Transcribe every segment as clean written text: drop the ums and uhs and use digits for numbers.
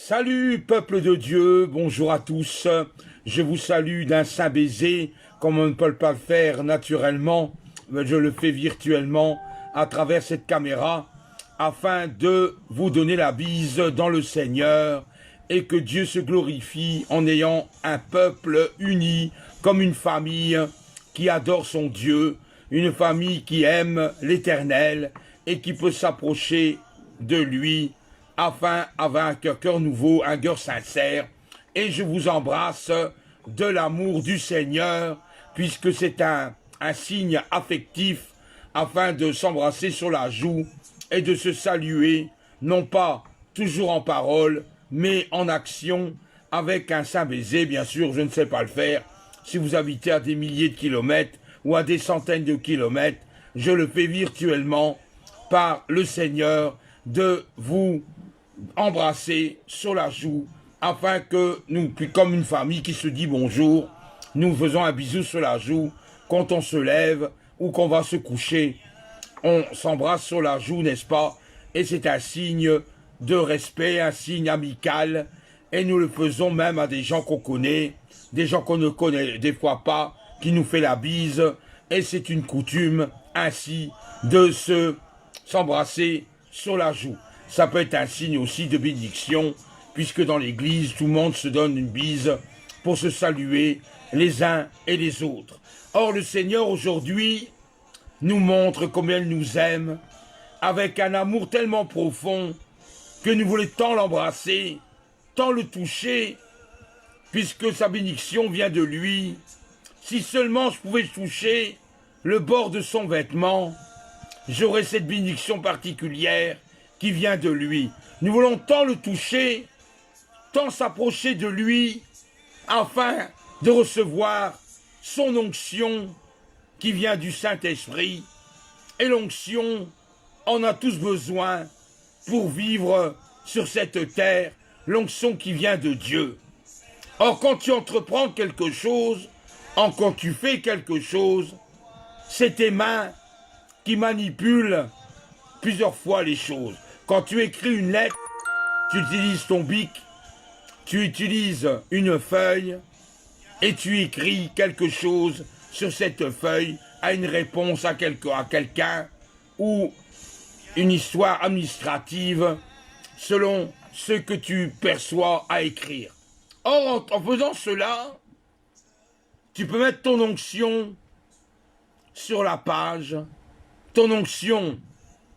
Salut peuple de Dieu, bonjour à tous. Je vous salue d'un saint baiser, comme on ne peut pas le faire naturellement, mais je le fais virtuellement à travers cette caméra, afin de vous donner la bise dans le Seigneur et que Dieu se glorifie en ayant un peuple uni comme une famille qui adore son Dieu, une famille qui aime l'Éternel et qui peut s'approcher de lui afin avec un cœur nouveau, un cœur sincère. Et je vous embrasse de l'amour du Seigneur, puisque c'est un signe affectif afin de s'embrasser sur la joue et de se saluer, non pas toujours en parole, mais en action, avec un saint baiser. Bien sûr, je ne sais pas le faire. Si vous habitez à des milliers de kilomètres ou à des centaines de kilomètres, je le fais virtuellement par le Seigneur de vous embrasser sur la joue afin que nous, comme une famille qui se dit bonjour, nous faisons un bisou sur la joue quand on se lève ou qu'on va se coucher. On s'embrasse sur la joue, n'est-ce pas? Et c'est un signe de respect, un signe amical. Et nous le faisons même à des gens qu'on connaît, des gens qu'on ne connaît des fois pas, qui nous fait la bise. Et c'est une coutume ainsi de s'embrasser sur la joue. Ça peut être un signe aussi de bénédiction, puisque dans l'église, tout le monde se donne une bise pour se saluer les uns et les autres. Or, le Seigneur aujourd'hui nous montre combien il nous aime, avec un amour tellement profond que nous voulons tant l'embrasser, tant le toucher, puisque sa bénédiction vient de lui. Si seulement je pouvais toucher le bord de son vêtement, j'aurais cette bénédiction particulière qui vient de lui. Nous voulons tant le toucher, tant s'approcher de lui, afin de recevoir son onction qui vient du Saint-Esprit. Et l'onction en a tous besoin pour vivre sur cette terre, l'onction qui vient de Dieu. Or, quand tu entreprends quelque chose, quand tu fais quelque chose, c'est tes mains qui manipulent plusieurs fois les choses. Quand tu écris une lettre, tu utilises ton bic, tu utilises une feuille et tu écris quelque chose sur cette feuille, à une réponse à quelqu'un ou une histoire administrative selon ce que tu perçois à écrire. Or, en faisant cela, tu peux mettre ton onction sur la page, ton onction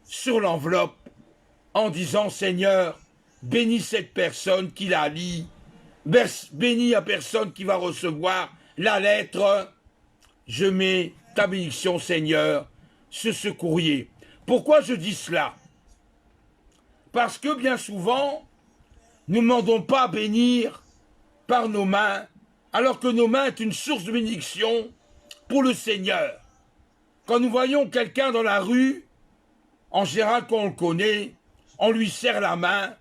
sur l'enveloppe, en disant « Seigneur, bénis cette personne qui la lit, bénis la personne qui va recevoir la lettre, je mets ta bénédiction, Seigneur, sur ce courrier. » Pourquoi je dis cela? Parce que bien souvent, nous ne demandons pas à bénir par nos mains, alors que nos mains sont une source de bénédiction pour le Seigneur. Quand nous voyons quelqu'un dans la rue, en général quand on le connaît, on lui serre la main,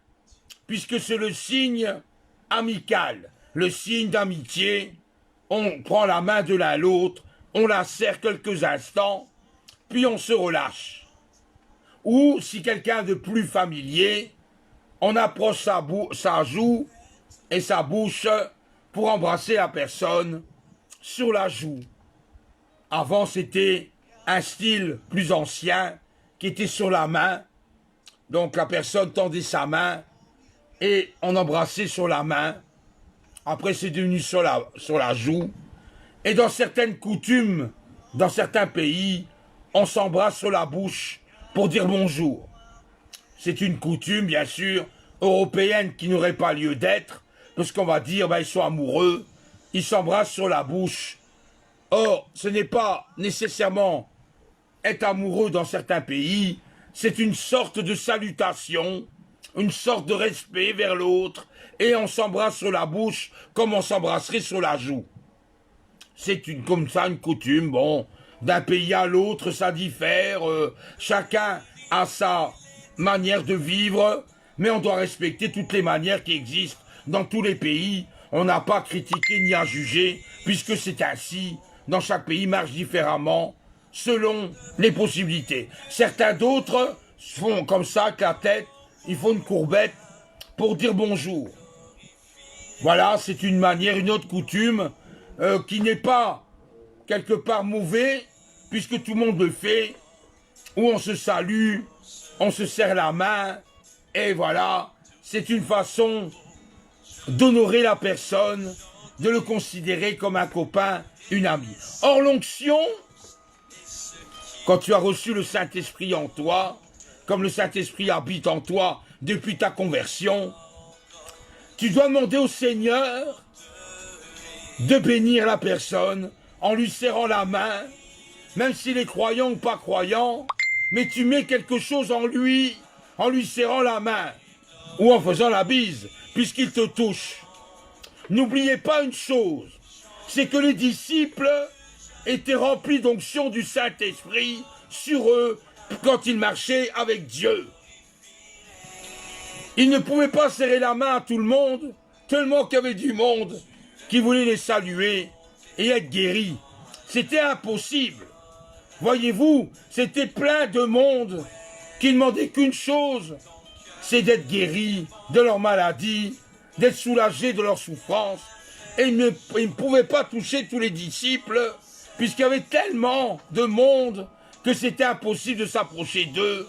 puisque c'est le signe amical, le signe d'amitié. On prend la main de l'un à l'autre, on la serre quelques instants, puis on se relâche. Ou, si quelqu'un de plus familier, on approche sa joue et sa bouche pour embrasser la personne sur la joue. Avant, c'était un style plus ancien qui était sur la main. Donc la personne tendait sa main et on embrassait sur la main. Après, c'est devenu sur la joue. Et dans certaines coutumes, dans certains pays, on s'embrasse sur la bouche pour dire bonjour. C'est une coutume, bien sûr, européenne qui n'aurait pas lieu d'être, parce qu'on va dire, ils sont amoureux, ils s'embrassent sur la bouche. Or, ce n'est pas nécessairement être amoureux dans certains pays, c'est une sorte de salutation, une sorte de respect vers l'autre, et on s'embrasse sur la bouche comme on s'embrasserait sur la joue. C'est comme ça une coutume, bon, d'un pays à l'autre ça diffère, chacun a sa manière de vivre, mais on doit respecter toutes les manières qui existent dans tous les pays. On n'a pas à critiquer ni à juger, puisque c'est ainsi, dans chaque pays marche différemment, selon les possibilités. Certains d'autres font comme ça avec la tête, ils font une courbette pour dire bonjour. Voilà, c'est une manière, une autre coutume qui n'est pas quelque part mauvais, puisque tout le monde le fait, où on se salue, on se serre la main, et voilà, c'est une façon d'honorer la personne, de le considérer comme un copain, une amie. Or, l'onction, quand tu as reçu le Saint-Esprit en toi, comme le Saint-Esprit habite en toi depuis ta conversion, tu dois demander au Seigneur de bénir la personne en lui serrant la main, même s'il est croyant ou pas croyant, mais tu mets quelque chose en lui serrant la main ou en faisant la bise, puisqu'il te touche. N'oubliez pas une chose, c'est que les disciples étaient remplis d'onction du Saint-Esprit sur eux quand ils marchaient avec Dieu. Ils ne pouvaient pas serrer la main à tout le monde, tellement qu'il y avait du monde qui voulait les saluer et être guéris. C'était impossible. Voyez-vous, c'était plein de monde qui ne demandait qu'une chose, c'est d'être guéris de leur maladie, d'être soulagés de leur souffrance. Et ils ne pouvaient pas toucher tous les disciples, puisqu'il y avait tellement de monde que c'était impossible de s'approcher d'eux.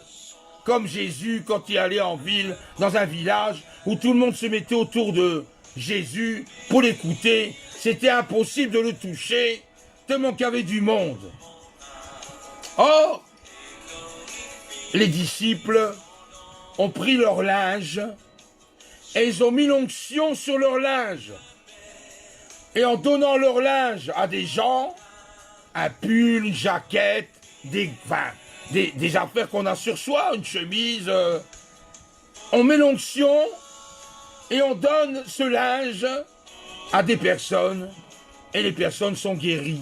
Comme Jésus, quand il allait en ville, dans un village, où tout le monde se mettait autour de Jésus pour l'écouter, c'était impossible de le toucher, tellement qu'il y avait du monde. Or, les disciples ont pris leur linge et ils ont mis l'onction sur leur linge. Et en donnant leur linge à des gens, un pull, une jaquette, des affaires qu'on a sur soi, une chemise, on met l'onction et on donne ce linge à des personnes et les personnes sont guéries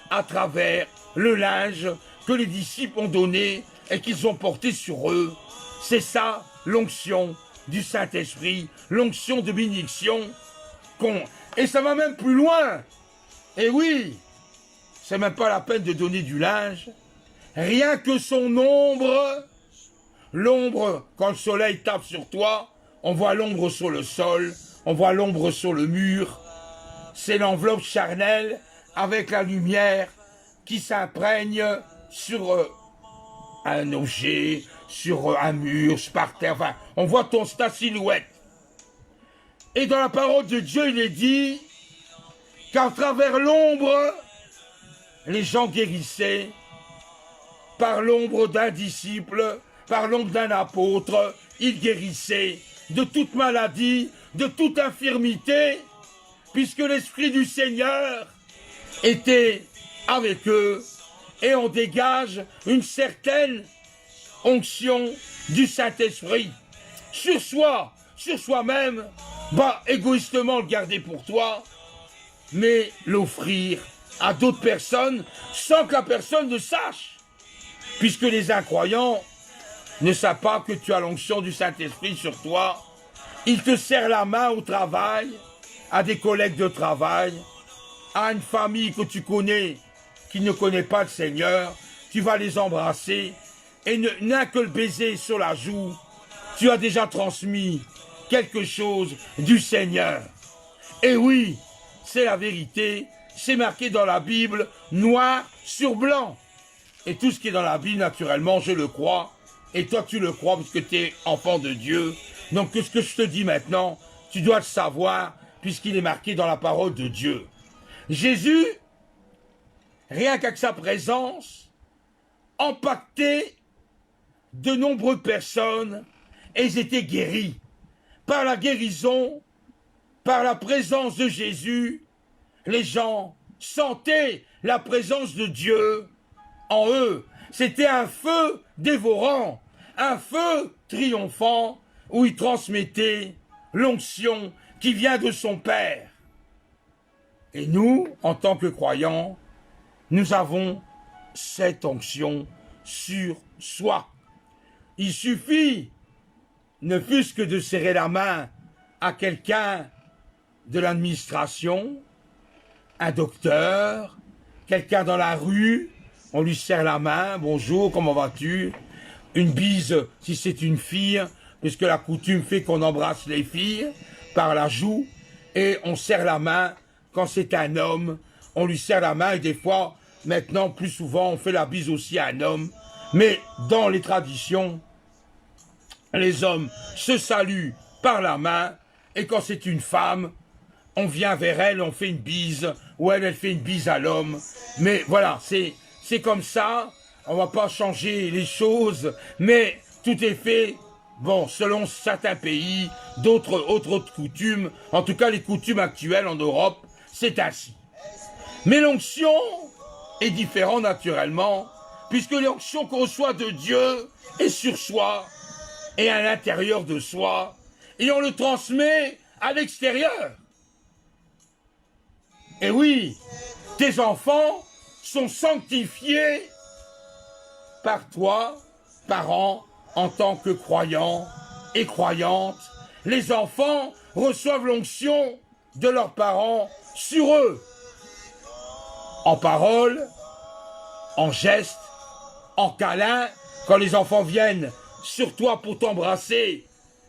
à travers le linge que les disciples ont donné et qu'ils ont porté sur eux. C'est ça l'onction du Saint-Esprit, l'onction de bénédiction. Et ça va même plus loin. Et oui, c'est même pas la peine de donner du linge. Rien que son ombre, l'ombre, quand le soleil tape sur toi, on voit l'ombre sur le sol, on voit l'ombre sur le mur. C'est l'enveloppe charnelle avec la lumière qui s'imprègne sur un objet, sur un mur, par terre, enfin, on voit ta silhouette. Et dans la parole de Dieu, il est dit qu'à travers l'ombre, les gens guérissaient par l'ombre d'un disciple, par l'ombre d'un apôtre, ils guérissaient de toute maladie, de toute infirmité, puisque l'Esprit du Seigneur était avec eux, et on dégage une certaine onction du Saint-Esprit sur soi-même, égoïstement le garder pour toi, mais l'offrir à d'autres personnes sans que la personne ne sache, puisque les incroyants ne savent pas que tu as l'onction du Saint-Esprit sur toi. Ils te serrent la main au travail, à des collègues de travail, à une famille que tu connais qui ne connaît pas le Seigneur, tu vas les embrasser et n'a que le baiser sur la joue, tu as déjà transmis quelque chose du Seigneur. Et oui, c'est la vérité, c'est marqué dans la Bible, noir sur blanc. Et tout ce qui est dans la Bible, naturellement, je le crois, et toi tu le crois puisque tu es enfant de Dieu. Donc ce que je te dis maintenant, tu dois le savoir puisqu'il est marqué dans la parole de Dieu. Jésus, rien qu'avec sa présence, impactait de nombreuses personnes et ils étaient guéris. Par la guérison, par la présence de Jésus, les gens sentaient la présence de Dieu en eux. C'était un feu dévorant, un feu triomphant où il transmettait l'onction qui vient de son Père. Et nous, en tant que croyants, nous avons cette onction sur soi. Il suffit, ne fût-ce que de serrer la main à quelqu'un de l'administration, un docteur, quelqu'un dans la rue, on lui serre la main, bonjour, comment vas-tu? Une bise si c'est une fille, puisque la coutume fait qu'on embrasse les filles par la joue, et on serre la main quand c'est un homme, on lui serre la main, et des fois, maintenant, plus souvent, on fait la bise aussi à un homme, mais dans les traditions, les hommes se saluent par la main, et quand c'est une femme, on vient vers elle, on fait une bise, ou elle fait une bise à l'homme. Mais voilà, c'est comme ça, on va pas changer les choses, mais tout est fait, bon, selon certains pays, autres coutumes, en tout cas les coutumes actuelles en Europe, c'est ainsi. Mais l'onction est différente naturellement, puisque l'onction qu'on reçoit de Dieu est sur soi, et à l'intérieur de soi, et on le transmet à l'extérieur. Et oui, tes enfants sont sanctifiés par toi, parents, en tant que croyants et croyantes. Les enfants reçoivent l'onction de leurs parents sur eux, en parole, en geste, en câlin. Quand les enfants viennent sur toi pour t'embrasser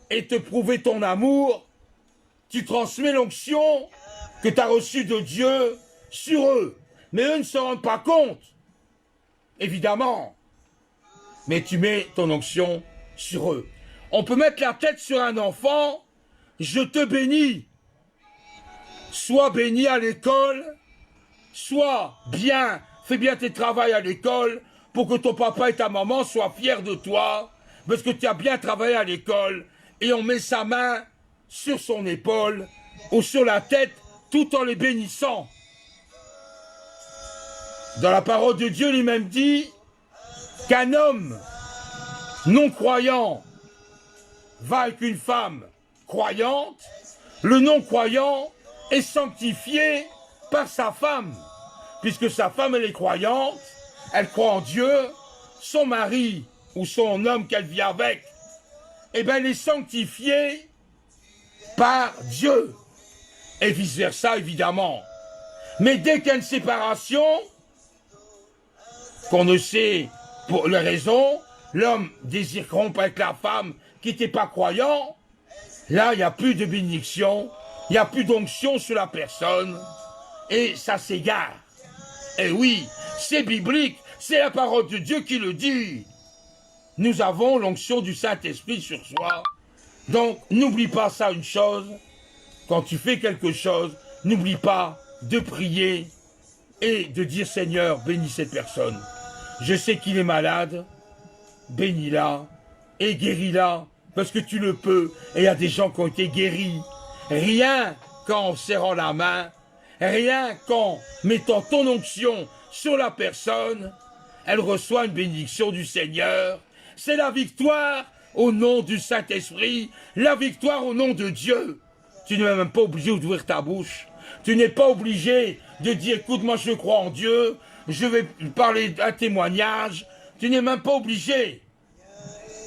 et te prouver ton amour, tu transmets l'onction que tu as reçue de Dieu sur eux. Mais eux ne se rendent pas compte, évidemment. Mais tu mets ton onction sur eux. On peut mettre la tête sur un enfant, je te bénis. Sois béni à l'école, sois bien, fais bien tes travaux à l'école, pour que ton papa et ta maman soient fiers de toi, parce que tu as bien travaillé à l'école, et on met sa main sur son épaule, ou sur la tête, tout en les bénissant. Dans la parole de Dieu, il est même dit qu'un homme non-croyant va avec une femme croyante, le non-croyant est sanctifié par sa femme, puisque sa femme elle est croyante, elle croit en Dieu, son mari ou son homme qu'elle vit avec, eh bien elle est sanctifiée par Dieu, et vice-versa évidemment. Mais dès qu'il y a une séparation, qu'on ne sait pour les raisons, l'homme désire rompre avec la femme qui n'était pas croyant, là il n'y a plus de bénédiction, il n'y a plus d'onction sur la personne, et ça s'égare. Et oui, c'est biblique, c'est la parole de Dieu qui le dit. Nous avons l'onction du Saint-Esprit sur soi, donc n'oublie pas ça une chose, quand tu fais quelque chose, n'oublie pas de prier et de dire Seigneur, bénis cette personne. Je sais qu'il est malade, bénis-la et guéris-la, parce que tu le peux. Et il y a des gens qui ont été guéris, rien qu'en serrant la main, rien qu'en mettant ton onction sur la personne, elle reçoit une bénédiction du Seigneur. C'est la victoire au nom du Saint-Esprit, la victoire au nom de Dieu. Tu n'es même pas obligé d'ouvrir ta bouche. Tu n'es pas obligé de dire, écoute, moi je crois en Dieu, je vais parler d'un témoignage. Tu n'es même pas obligé.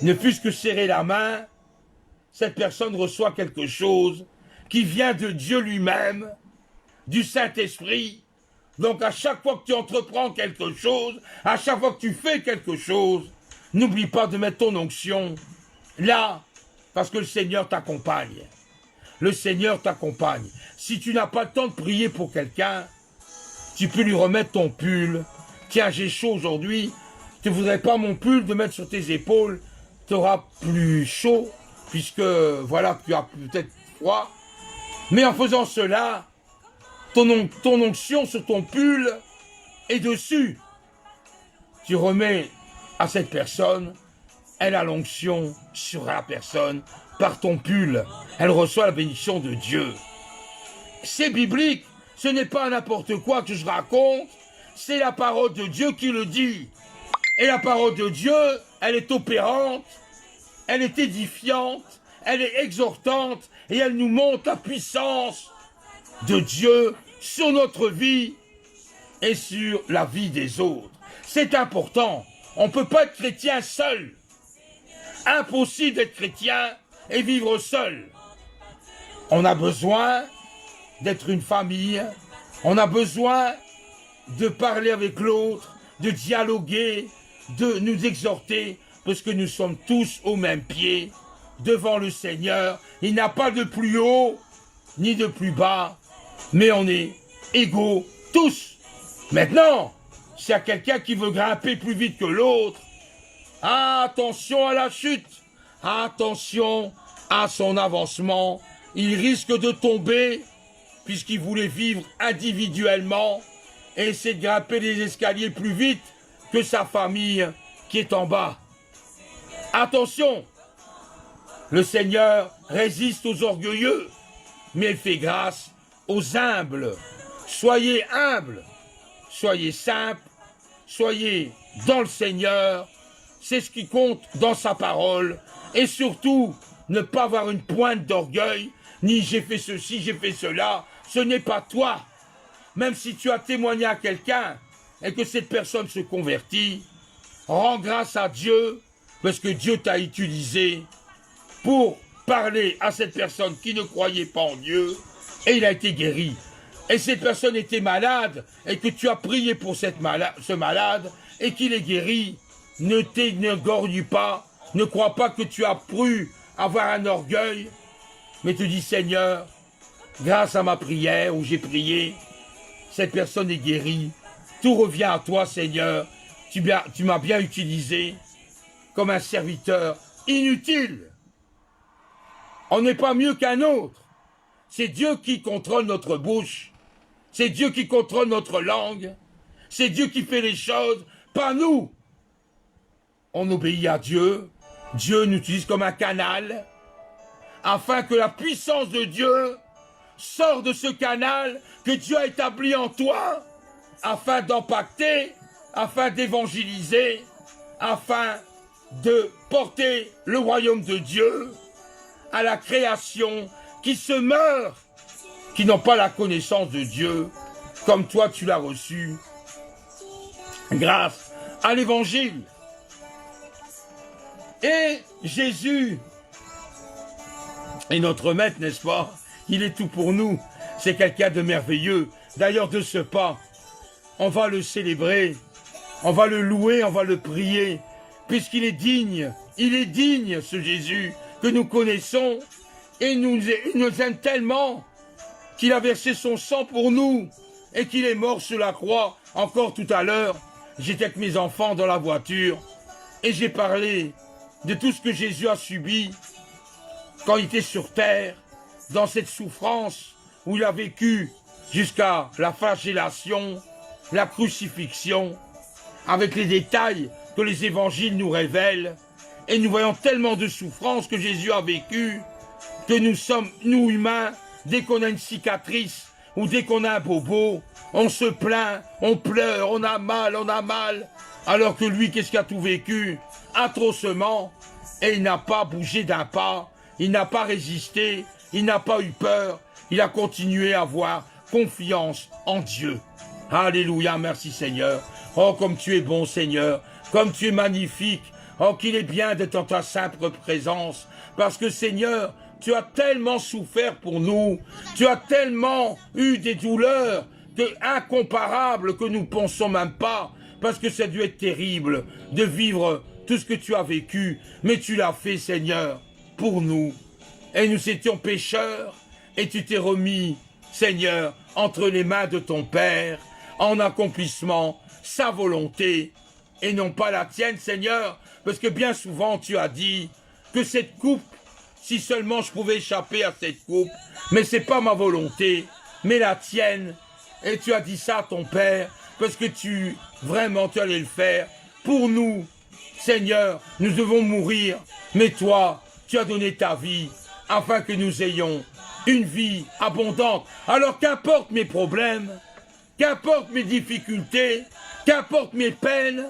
Ne fût-ce que serrer la main, cette personne reçoit quelque chose qui vient de Dieu lui-même, du Saint-Esprit. Donc à chaque fois que tu entreprends quelque chose, à chaque fois que tu fais quelque chose, n'oublie pas de mettre ton onction là, parce que le Seigneur t'accompagne. Le Seigneur t'accompagne. Si tu n'as pas le temps de prier pour quelqu'un, tu peux lui remettre ton pull. Tiens, j'ai chaud aujourd'hui, tu ne voudrais pas mon pull de mettre sur tes épaules, tu auras plus chaud, puisque voilà, tu as peut-être froid. Mais en faisant cela, ton onction sur ton pull est dessus. Tu remets à cette personne, elle a l'onction sur la personne, par ton pull. Elle reçoit la bénédiction de Dieu. C'est biblique, ce n'est pas n'importe quoi que je raconte, c'est la parole de Dieu qui le dit. Et la parole de Dieu, elle est opérante, elle est édifiante, elle est exhortante, et elle nous montre la puissance de Dieu sur notre vie et sur la vie des autres. C'est important. On ne peut pas être chrétien seul. Impossible d'être chrétien et vivre seul. On a besoin d'être une famille. On a besoin de parler avec l'autre, de dialoguer, de nous exhorter, parce que nous sommes tous au même pied. devant le Seigneur. Il n'a pas de plus haut, ni de plus bas, mais on est égaux tous. Maintenant, s'il y a quelqu'un qui veut grimper plus vite que l'autre, attention à la chute, attention à son avancement. Il risque de tomber, puisqu'il voulait vivre individuellement et essayer de grimper les escaliers plus vite que sa famille qui est en bas. Attention, le Seigneur résiste aux orgueilleux, mais il fait grâce aux humbles. Soyez humbles, soyez simples, soyez dans le Seigneur, c'est ce qui compte dans sa parole, et surtout, ne pas avoir une pointe d'orgueil, ni j'ai fait ceci, j'ai fait cela, ce n'est pas toi. Même si tu as témoigné à quelqu'un, et que cette personne se convertit, rends grâce à Dieu, parce que Dieu t'a utilisé pour parler à cette personne qui ne croyait pas en Dieu, et il a été guéri. Et cette personne était malade, et que tu as prié pour ce malade, et qu'il est guéri, ne t'énorgueillis pas, ne crois pas que tu as pu avoir un orgueil, mais te dis Seigneur, grâce à ma prière où j'ai prié, cette personne est guérie, tout revient à toi Seigneur, tu m'as bien utilisé comme un serviteur inutile. On n'est pas mieux qu'un autre. C'est Dieu qui contrôle notre bouche. C'est Dieu qui contrôle notre langue. C'est Dieu qui fait les choses, pas nous. On obéit à Dieu. Dieu nous utilise comme un canal afin que la puissance de Dieu sorte de ce canal que Dieu a établi en toi afin d'impacter, afin d'évangéliser, afin de porter le royaume de Dieu à la création qui se meurt, qui n'ont pas la connaissance de Dieu, comme toi tu l'as reçu, grâce à l'évangile. Et Jésus est notre maître, n'est-ce pas? Il est tout pour nous. C'est quelqu'un de merveilleux. D'ailleurs, de ce pas, on va le célébrer, on va le louer, on va le prier, puisqu'il est digne. Il est digne, ce Jésus que nous connaissons, et il nous aime tellement qu'il a versé son sang pour nous et qu'il est mort sur la croix. Encore tout à l'heure, j'étais avec mes enfants dans la voiture et j'ai parlé de tout ce que Jésus a subi quand il était sur terre, dans cette souffrance où il a vécu jusqu'à la flagellation, la crucifixion, avec les détails que les évangiles nous révèlent. Et nous voyons tellement de souffrances que Jésus a vécu, que nous sommes, nous humains, dès qu'on a une cicatrice ou dès qu'on a un bobo, on se plaint, on pleure, on a mal, alors que lui, qu'est-ce qu'il a tout vécu? Atrocement, et il n'a pas bougé d'un pas, il n'a pas résisté, il n'a pas eu peur, il a continué à avoir confiance en Dieu. Alléluia, merci Seigneur. Oh, comme tu es bon Seigneur, comme tu es magnifique, oh, qu'il est bien d'être en ta simple présence, parce que Seigneur, tu as tellement souffert pour nous, tu as tellement eu des douleurs incomparables que nous ne pensons même pas, parce que ça a dû être terrible de vivre tout ce que tu as vécu, mais tu l'as fait Seigneur, pour nous. Et nous étions pécheurs, et tu t'es remis, Seigneur, entre les mains de ton Père, en accomplissement, sa volonté, et non pas la tienne, Seigneur, parce que bien souvent tu as dit que cette coupe, si seulement je pouvais échapper à cette coupe, mais c'est pas ma volonté, mais la tienne, et tu as dit ça à ton Père, parce que vraiment tu allais le faire, pour nous, Seigneur, nous devons mourir, mais toi, tu as donné ta vie, afin que nous ayons une vie abondante. Alors qu'importe mes problèmes, qu'importe mes difficultés, qu'importe mes peines,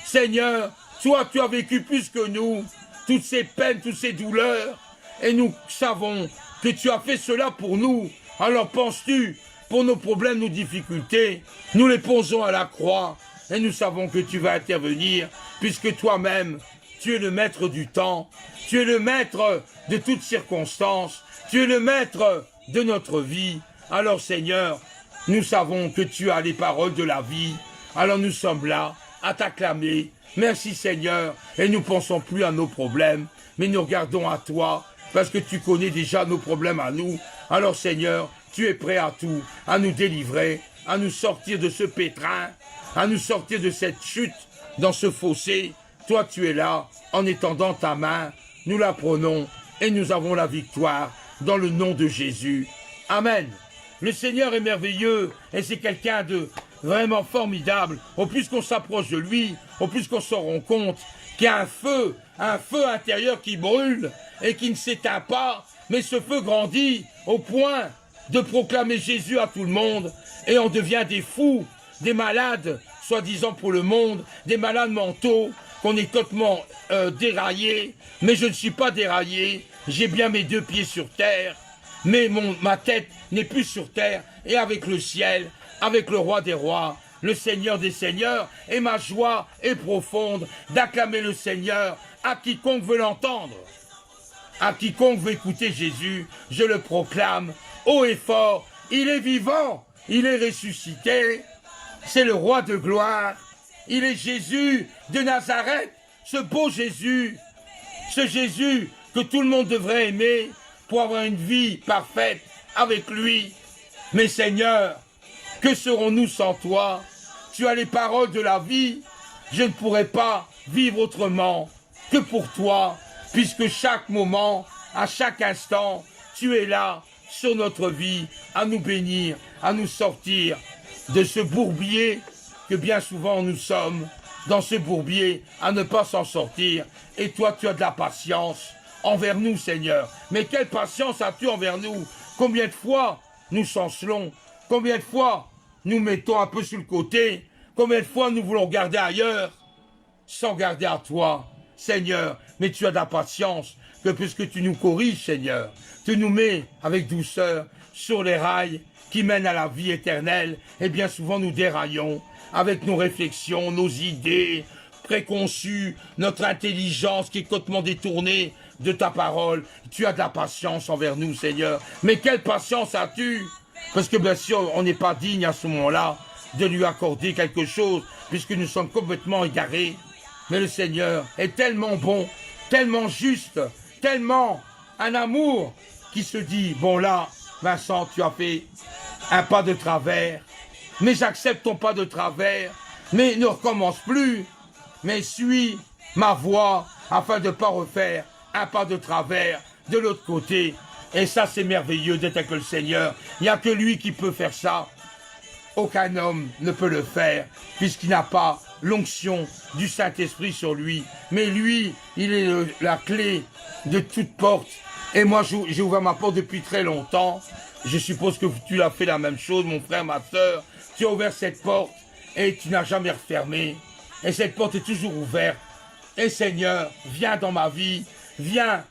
Seigneur, toi tu as vécu plus que nous, toutes ces peines, toutes ces douleurs, et nous savons que tu as fait cela pour nous. Alors penses-tu, pour nos problèmes, nos difficultés, nous les posons à la croix, et nous savons que tu vas intervenir, puisque toi-même, tu es le maître du temps, tu es le maître de toutes circonstances, tu es le maître de notre vie. Alors Seigneur, nous savons que tu as les paroles de la vie, alors nous sommes là à t'acclamer. Merci Seigneur, et nous ne pensons plus à nos problèmes, mais nous regardons à toi, parce que tu connais déjà nos problèmes à nous. Alors Seigneur, tu es prêt à tout, à nous délivrer, à nous sortir de ce pétrin, à nous sortir de cette chute, dans ce fossé. Toi tu es là, en étendant ta main, nous la prenons et nous avons la victoire dans le nom de Jésus. Amen. Le Seigneur est merveilleux et c'est quelqu'un de vraiment formidable. Au plus qu'on s'approche de lui, au plus qu'on s'en rend compte qu'il y a un feu intérieur qui brûle et qui ne s'éteint pas, mais ce feu grandit au point de proclamer Jésus à tout le monde et on devient des fous, des malades, soi-disant pour le monde, des malades mentaux, qu'on est complètement déraillés, mais je ne suis pas déraillé, j'ai bien mes deux pieds sur terre, mais ma tête n'est plus sur terre, et avec le ciel, avec le roi des rois, le Seigneur des seigneurs, et ma joie est profonde d'acclamer le Seigneur à quiconque veut l'entendre. À quiconque veut écouter Jésus, je le proclame haut et fort, il est vivant, il est ressuscité, c'est le roi de gloire, il est Jésus de Nazareth, ce beau Jésus, ce Jésus que tout le monde devrait aimer pour avoir une vie parfaite avec lui. Mais Seigneur, que serons-nous sans toi? Tu as les paroles de la vie, je ne pourrais pas vivre autrement que pour toi, puisque chaque moment, à chaque instant, tu es là sur notre vie, à nous bénir, à nous sortir de ce bourbier que bien souvent nous sommes, dans ce bourbier, à ne pas s'en sortir. Et toi, tu as de la patience envers nous, Seigneur. Mais quelle patience as-tu envers nous? Combien de fois nous chancelons? Combien de fois nous mettons un peu sur le côté? Combien de fois nous voulons garder ailleurs sans garder à toi, Seigneur? Mais tu as de la patience, que puisque tu nous corriges, Seigneur, tu nous mets avec douceur sur les rails qui mènent à la vie éternelle, et bien souvent nous déraillons avec nos réflexions, nos idées préconçues, notre intelligence qui est complètement détournée de ta parole. Tu as de la patience envers nous, Seigneur. Mais quelle patience as-tu? Parce que bien sûr, on n'est pas digne à ce moment-là de lui accorder quelque chose, puisque nous sommes complètement égarés. Mais le Seigneur est tellement bon, tellement juste, tellement un amour qui se dit, bon là, Vincent, tu as fait un pas de travers, mais j'accepte ton pas de travers, mais ne recommence plus, mais suis ma voie afin de ne pas refaire un pas de travers de l'autre côté. Et ça, c'est merveilleux d'être avec le Seigneur. Il n'y a que lui qui peut faire ça. Aucun homme ne peut le faire, puisqu'il n'a pas l'onction du Saint-Esprit sur lui. Mais lui, il est la clé de toute porte. Et moi, j'ai ouvert ma porte depuis très longtemps. Je suppose que tu l'as fait la même chose, mon frère, ma soeur. Tu as ouvert cette porte et tu n'as jamais refermé. Et cette porte est toujours ouverte. Et Seigneur, viens dans ma vie, viens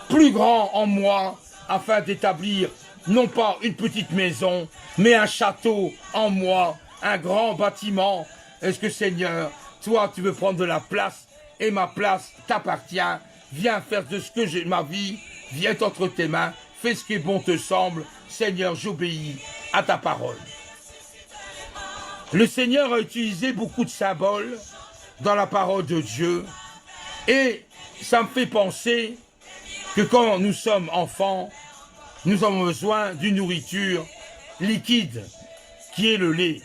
plus grand en moi, afin d'établir non pas une petite maison, mais un château en moi, un grand bâtiment. Est-ce que Seigneur, toi tu veux prendre de la place, et ma place t'appartient. Viens faire de ce que j'ai ma vie, viens entre tes mains, fais ce qui est bon te semble. Seigneur, j'obéis à ta parole. Le Seigneur a utilisé beaucoup de symboles dans la parole de Dieu, et ça me fait penser que quand nous sommes enfants, nous avons besoin d'une nourriture liquide, qui est le lait.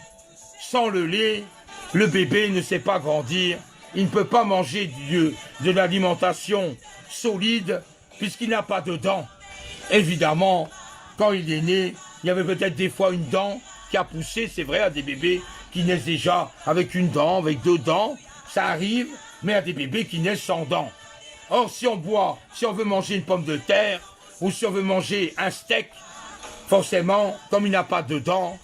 Sans le lait, le bébé ne sait pas grandir, il ne peut pas manger de l'alimentation solide, puisqu'il n'a pas de dents. Évidemment, quand il est né, il y avait peut-être des fois une dent qui a poussé, c'est vrai, à des bébés qui naissent déjà avec une dent, avec deux dents, ça arrive, mais à des bébés qui naissent sans dents. Or, si on veut manger une pomme de terre, ou si on veut manger un steak, forcément, comme il n'a pas de dents,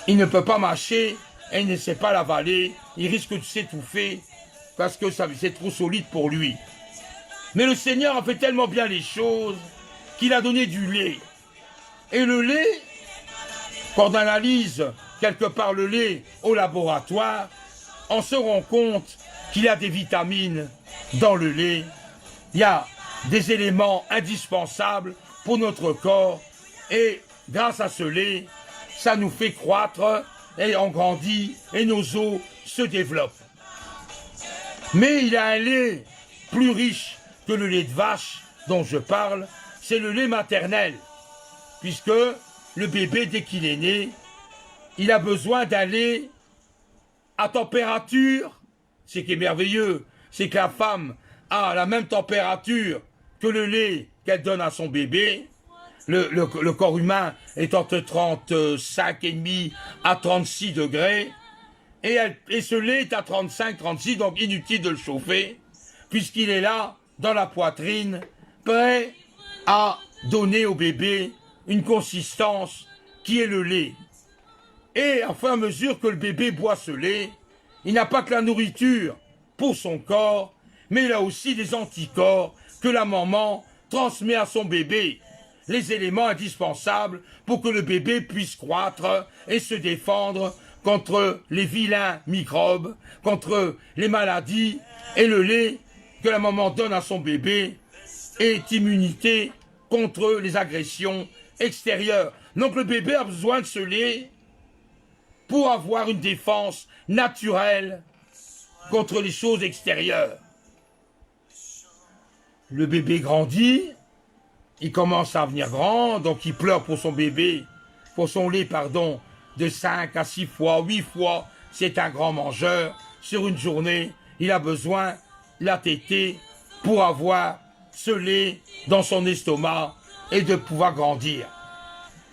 il ne peut pas mâcher, et il ne sait pas l'avaler, il risque de s'étouffer, parce que c'est trop solide pour lui. Mais le Seigneur a fait tellement bien les choses, qu'il a donné du lait. Et le lait, quand on analyse quelque part le lait au laboratoire, on se rend compte qu'il y a des vitamines dans le lait. Il y a des éléments indispensables pour notre corps. Et grâce à ce lait, ça nous fait croître et on grandit et nos os se développent. Mais il y a un lait plus riche que le lait de vache dont je parle, c'est le lait maternel. Puisque le bébé, dès qu'il est né, il a besoin d'un lait à température. Ce qui est merveilleux, c'est que la femme a la même température que le lait qu'elle donne à son bébé. Le corps humain est entre 35,5 à 36 degrés. Et ce lait est à 35, 36, donc inutile de le chauffer, puisqu'il est là, dans la poitrine, prêt à donner au bébé une consistance qui est le lait. Et à fur et à mesure que le bébé boit ce lait, il n'a pas que la nourriture pour son corps, mais il a aussi des anticorps que la maman transmet à son bébé. Les éléments indispensables pour que le bébé puisse croître et se défendre contre les vilains microbes, contre les maladies, et le lait que la maman donne à son bébé est immunité contre les agressions extérieures. Donc le bébé a besoin de ce lait pour avoir une défense naturelle contre les choses extérieures. Le bébé grandit, il commence à devenir grand, donc il pleure pour son bébé, pour son lait, pardon, de 5 à 6 fois, 8 fois, c'est un grand mangeur. Sur une journée, il a besoin de la tétée pour avoir ce lait dans son estomac et de pouvoir grandir.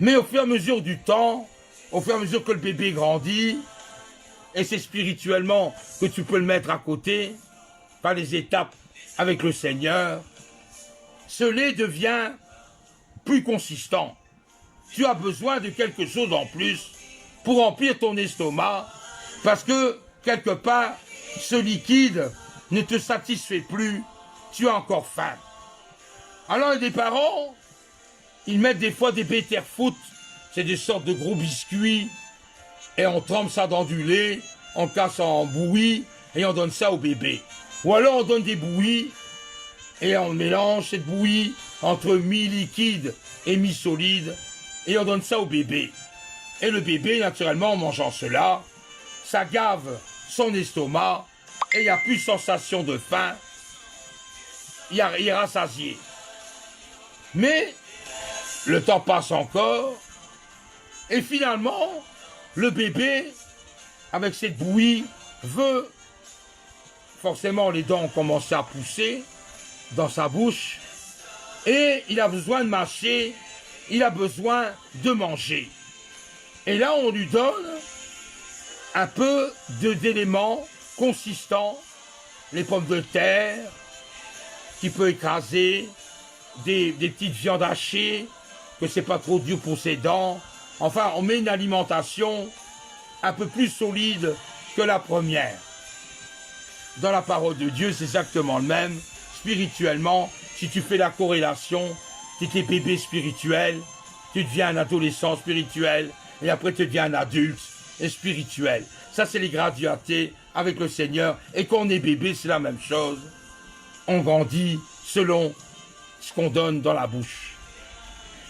Mais au fur et à mesure du temps, au fur et à mesure que le bébé grandit, et c'est spirituellement que tu peux le mettre à côté, par les étapes avec le Seigneur, ce lait devient plus consistant. Tu as besoin de quelque chose en plus pour remplir ton estomac, parce que, quelque part, ce liquide ne te satisfait plus, tu as encore faim. Alors, des parents, ils mettent des fois des better-foot, c'est des sortes de gros biscuits, et on trempe ça dans du lait, on casse en bouillie, et on donne ça au bébé. Ou alors on donne des bouillies, et on mélange cette bouillie entre mi-liquide et mi-solide, et on donne ça au bébé. Et le bébé, naturellement, en mangeant cela, ça gave son estomac, et il n'y a plus de sensation de faim, il est rassasié. Mais le temps passe encore, et finalement, le bébé, avec cette bouillie, veut, forcément les dents ont commencé à pousser dans sa bouche, et il a besoin de mâcher, il a besoin de manger. Et là, on lui donne un peu d'éléments consistants, les pommes de terre, qui peut écraser, des petites viandes hachées, que c'est pas trop dur pour ses dents. Enfin, on met une alimentation un peu plus solide que la première. Dans la parole de Dieu, c'est exactement le même. Spirituellement, si tu fais la corrélation, tu étais bébé spirituel, tu deviens un adolescent spirituel, et après tu deviens un adulte et spirituel. Ça, c'est les graduatés avec le Seigneur. Et quand on est bébé, c'est la même chose. On grandit selon ce qu'on donne dans la bouche.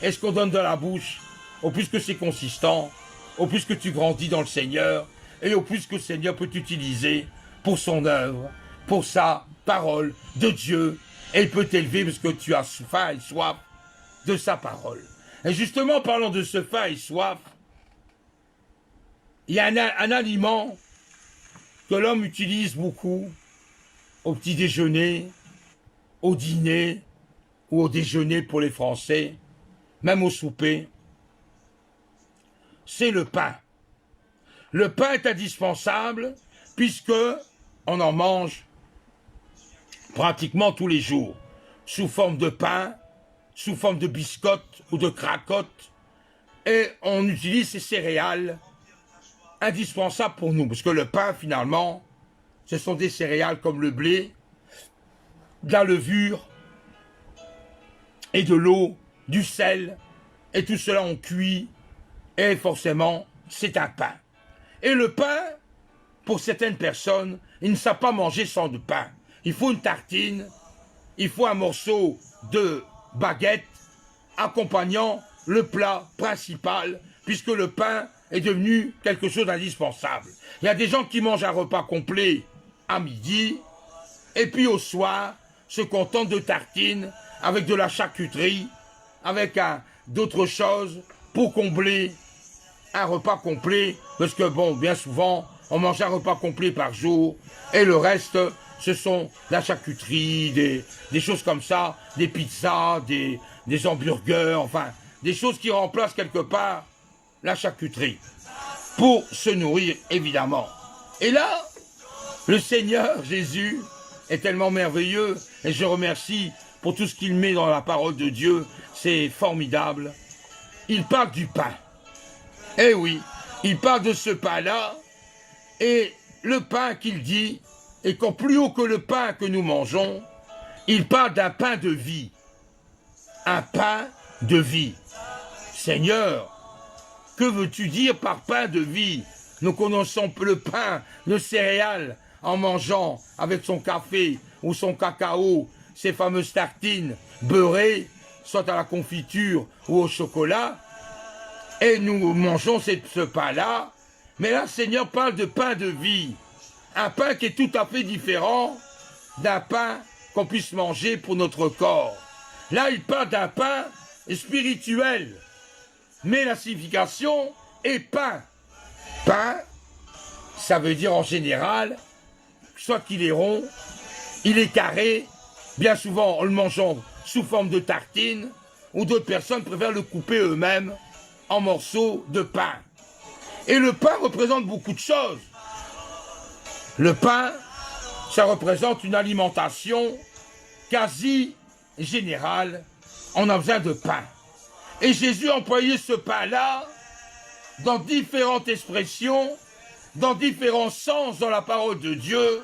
Et ce qu'on donne dans la bouche, au plus que c'est consistant, au plus que tu grandis dans le Seigneur, et au plus que le Seigneur peut t'utiliser pour son œuvre, pour sa parole de Dieu, et il peut t'élever parce que tu as faim et soif de sa parole. Et justement, parlant de ce faim et soif, il y a un aliment que l'homme utilise beaucoup au petit déjeuner, au dîner ou au déjeuner pour les Français, même au souper, c'est le pain. Le pain est indispensable puisque on en mange pratiquement tous les jours, sous forme de pain, sous forme de biscottes ou de cracottes, et on utilise ces céréales indispensables pour nous, parce que le pain, finalement, ce sont des céréales comme le blé, de la levure, et de l'eau, du sel, et tout cela on cuit, et forcément, c'est un pain. Et le pain, pour certaines personnes, ils ne savent pas manger sans de pain. Il faut une tartine, il faut un morceau de baguette, accompagnant le plat principal, puisque le pain est devenu quelque chose d'indispensable. Il y a des gens qui mangent un repas complet à midi, et puis au soir, se contentent de tartines avec de la charcuterie, avec d'autres choses pour combler un repas complet, parce que bon, bien souvent, on mange un repas complet par jour, et le reste, ce sont la charcuterie, des choses comme ça, des pizzas, des hamburgers, enfin, des choses qui remplacent quelque part la charcuterie, pour se nourrir, évidemment. Et là, le Seigneur Jésus est tellement merveilleux, et je remercie pour tout ce qu'il met dans la parole de Dieu, c'est formidable. Il parle du pain. Eh oui, il parle de ce pain-là, et le pain qu'il dit, est qu'en plus haut que le pain que nous mangeons, il parle d'un pain de vie. Un pain de vie. Seigneur, que veux-tu dire par pain de vie? Nous connaissons le pain, le céréale, en mangeant avec son café ou son cacao, ces fameuses tartines beurrées, soit à la confiture ou au chocolat, et nous mangeons ce pain-là. Mais là, le Seigneur parle de pain de vie. Un pain qui est tout à fait différent d'un pain qu'on puisse manger pour notre corps. Là, il parle d'un pain spirituel. Mais la signification est pain. Pain, ça veut dire en général, soit qu'il est rond, il est carré, bien souvent en le mangeant sous forme de tartine, ou d'autres personnes préfèrent le couper eux-mêmes en morceaux de pain. Et le pain représente beaucoup de choses. Le pain, ça représente une alimentation quasi générale. On a besoin de pain. Et Jésus a employé ce pain-là dans différentes expressions, dans différents sens dans la parole de Dieu.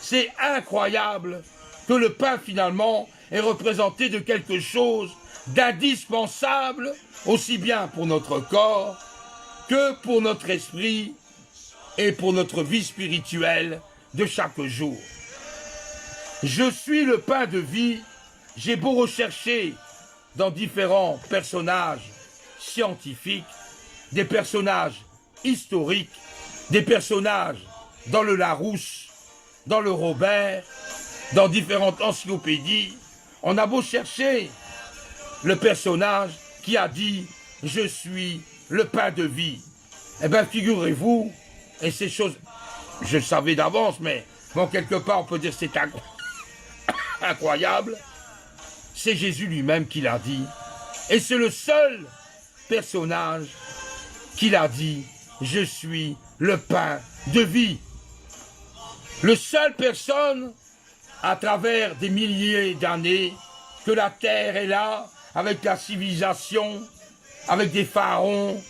C'est incroyable que le pain, finalement, est représenté de quelque chose d'indispensable, aussi bien pour notre corps que pour notre esprit et pour notre vie spirituelle de chaque jour. Je suis le pain de vie. J'ai beau rechercher dans différents personnages scientifiques, des personnages historiques, des personnages dans le Larousse, dans le Robert, dans différentes encyclopédies, on a beau chercher le personnage qui a dit « Je suis le pain de vie ». Eh bien, figurez-vous, et ces choses, je le savais d'avance, mais bon, quelque part, on peut dire que c'est incroyable. C'est Jésus lui-même qui l'a dit. Et c'est le seul personnage qui l'a dit « Je suis le pain de vie ». Le seul personne, à travers des milliers d'années, que la terre est là, avec la civilisation, avec des pharaons,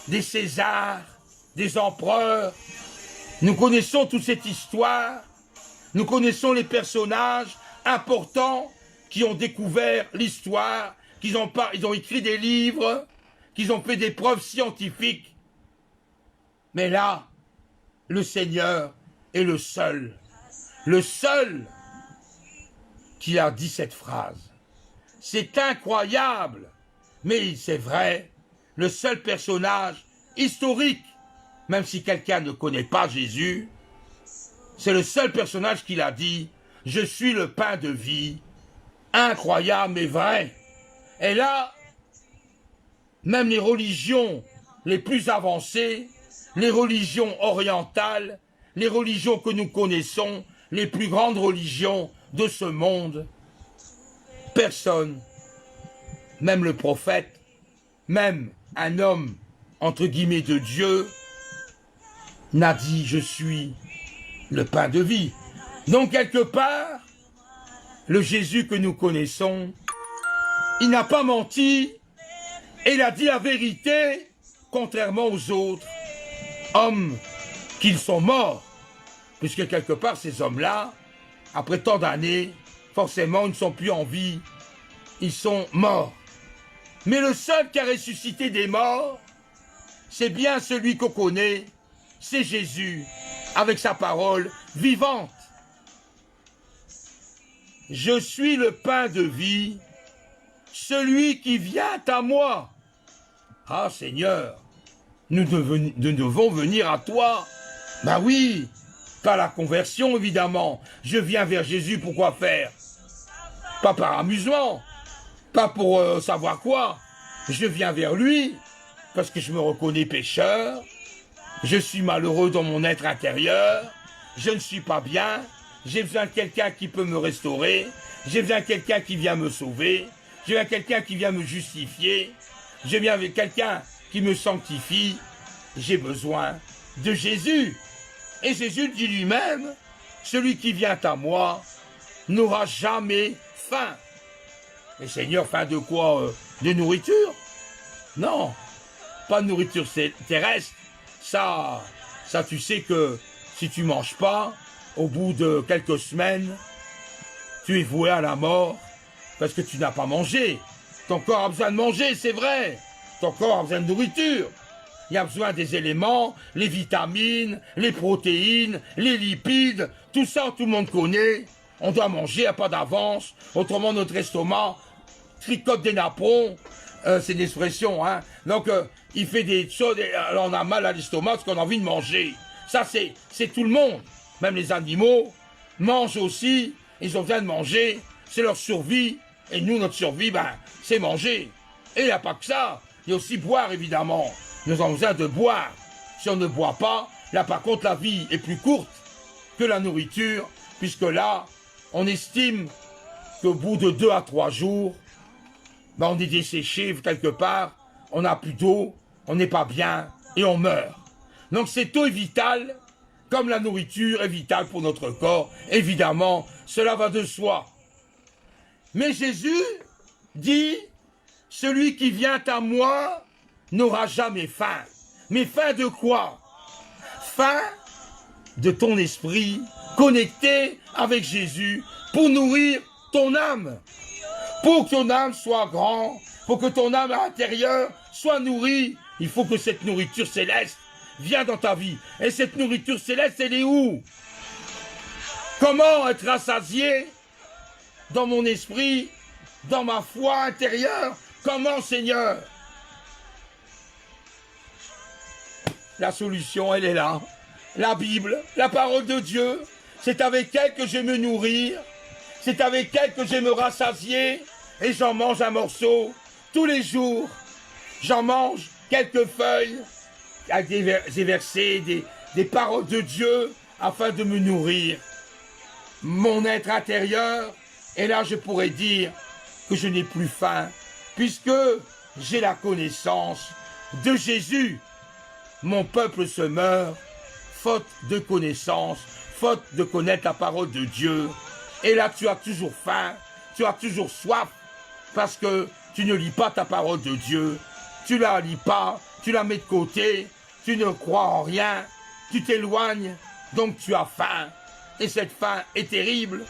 des Césars, des empereurs. Nous connaissons toute cette histoire, nous connaissons les personnages importants qui ont découvert l'histoire, ils ont écrit des livres, qu'ils ont fait des preuves scientifiques. Mais là, le Seigneur est le seul qui a dit cette phrase. C'est incroyable, mais c'est vrai, le seul personnage historique, même si quelqu'un ne connaît pas Jésus, c'est le seul personnage qui l'a dit, « Je suis le pain de vie ». Incroyable mais vrai. Et là, même les religions les plus avancées, les religions orientales, les religions que nous connaissons, les plus grandes religions de ce monde, personne, même le prophète, même un homme, entre guillemets, de Dieu, n'a dit « Je suis le pain de vie ». Donc, quelque part, le Jésus que nous connaissons, il n'a pas menti, et il a dit la vérité, contrairement aux autres hommes qu'ils sont morts. Puisque quelque part, ces hommes-là, après tant d'années, forcément, ils ne sont plus en vie, ils sont morts. Mais le seul qui a ressuscité des morts, c'est bien celui qu'on connaît, c'est Jésus, avec sa parole vivante. Je suis le pain de vie, celui qui vient à moi. Ah Seigneur, nous devons venir à toi. Ben oui, pas la conversion évidemment. Je viens vers Jésus, pourquoi faire? pas par amusement, pas pour savoir quoi. Je viens vers lui parce que je me reconnais pécheur, je suis malheureux dans mon être intérieur, je ne suis pas bien, j'ai besoin de quelqu'un qui peut me restaurer, j'ai besoin de quelqu'un qui vient me sauver, j'ai besoin de quelqu'un qui vient me justifier, j'ai besoin de quelqu'un qui me sanctifie, j'ai besoin de Jésus. Et Jésus dit lui-même, celui qui vient à moi n'aura jamais faim. Et Seigneur, faim de quoi? De nourriture? Non, pas de nourriture terrestre. Ça tu sais que si tu manges pas, au bout de quelques semaines, tu es voué à la mort parce que tu n'as pas mangé. Ton corps a besoin de manger, c'est vrai. Ton corps a besoin de nourriture. Il y a besoin des éléments, les vitamines, les protéines, les lipides, tout ça, tout le monde connaît. On doit manger à pas d'avance, autrement notre estomac tricote des napperons. C'est une expression, hein. Donc, il fait des choses, alors on a mal à l'estomac parce qu'on a envie de manger. Ça, c'est tout le monde. Même les animaux mangent aussi, ils ont besoin de manger, c'est leur survie. Et nous, notre survie, c'est manger. Et il n'y a pas que ça, il y a aussi boire, évidemment. Nous avons besoin de boire. Si on ne boit pas, là, par contre, la vie est plus courte que la nourriture, puisque là, on estime qu'au bout de 2 à 3 jours, on est desséché quelque part, on n'a plus d'eau, on n'est pas bien et on meurt. Donc cette eau est vitale, comme la nourriture est vitale pour notre corps. Évidemment, cela va de soi. Mais Jésus dit, celui qui vient à moi n'aura jamais faim. Mais faim de quoi? Faim de ton esprit connecté avec Jésus pour nourrir ton âme. Pour que ton âme soit grande, pour que ton âme à l'intérieur soit nourrie, il faut que cette nourriture céleste vienne dans ta vie. Et cette nourriture céleste, elle est où? Comment être rassasié dans mon esprit, dans ma foi intérieure? Comment, Seigneur? La solution, elle est là. La Bible, la parole de Dieu, c'est avec elle que je vais me nourrir, c'est avec elle que je vais me rassasier, et j'en mange un morceau tous les jours. J'en mange quelques feuilles avec des versets, des paroles de Dieu, afin de me nourrir mon être intérieur. Et là, je pourrais dire que je n'ai plus faim, puisque j'ai la connaissance de Jésus. Mon peuple se meurt, faute de connaissance, faute de connaître la parole de Dieu. Et là, tu as toujours faim, tu as toujours soif, parce que tu ne lis pas ta parole de Dieu, tu la lis pas, tu la mets de côté, tu ne crois en rien, tu t'éloignes, donc tu as faim. Et cette faim est terrible,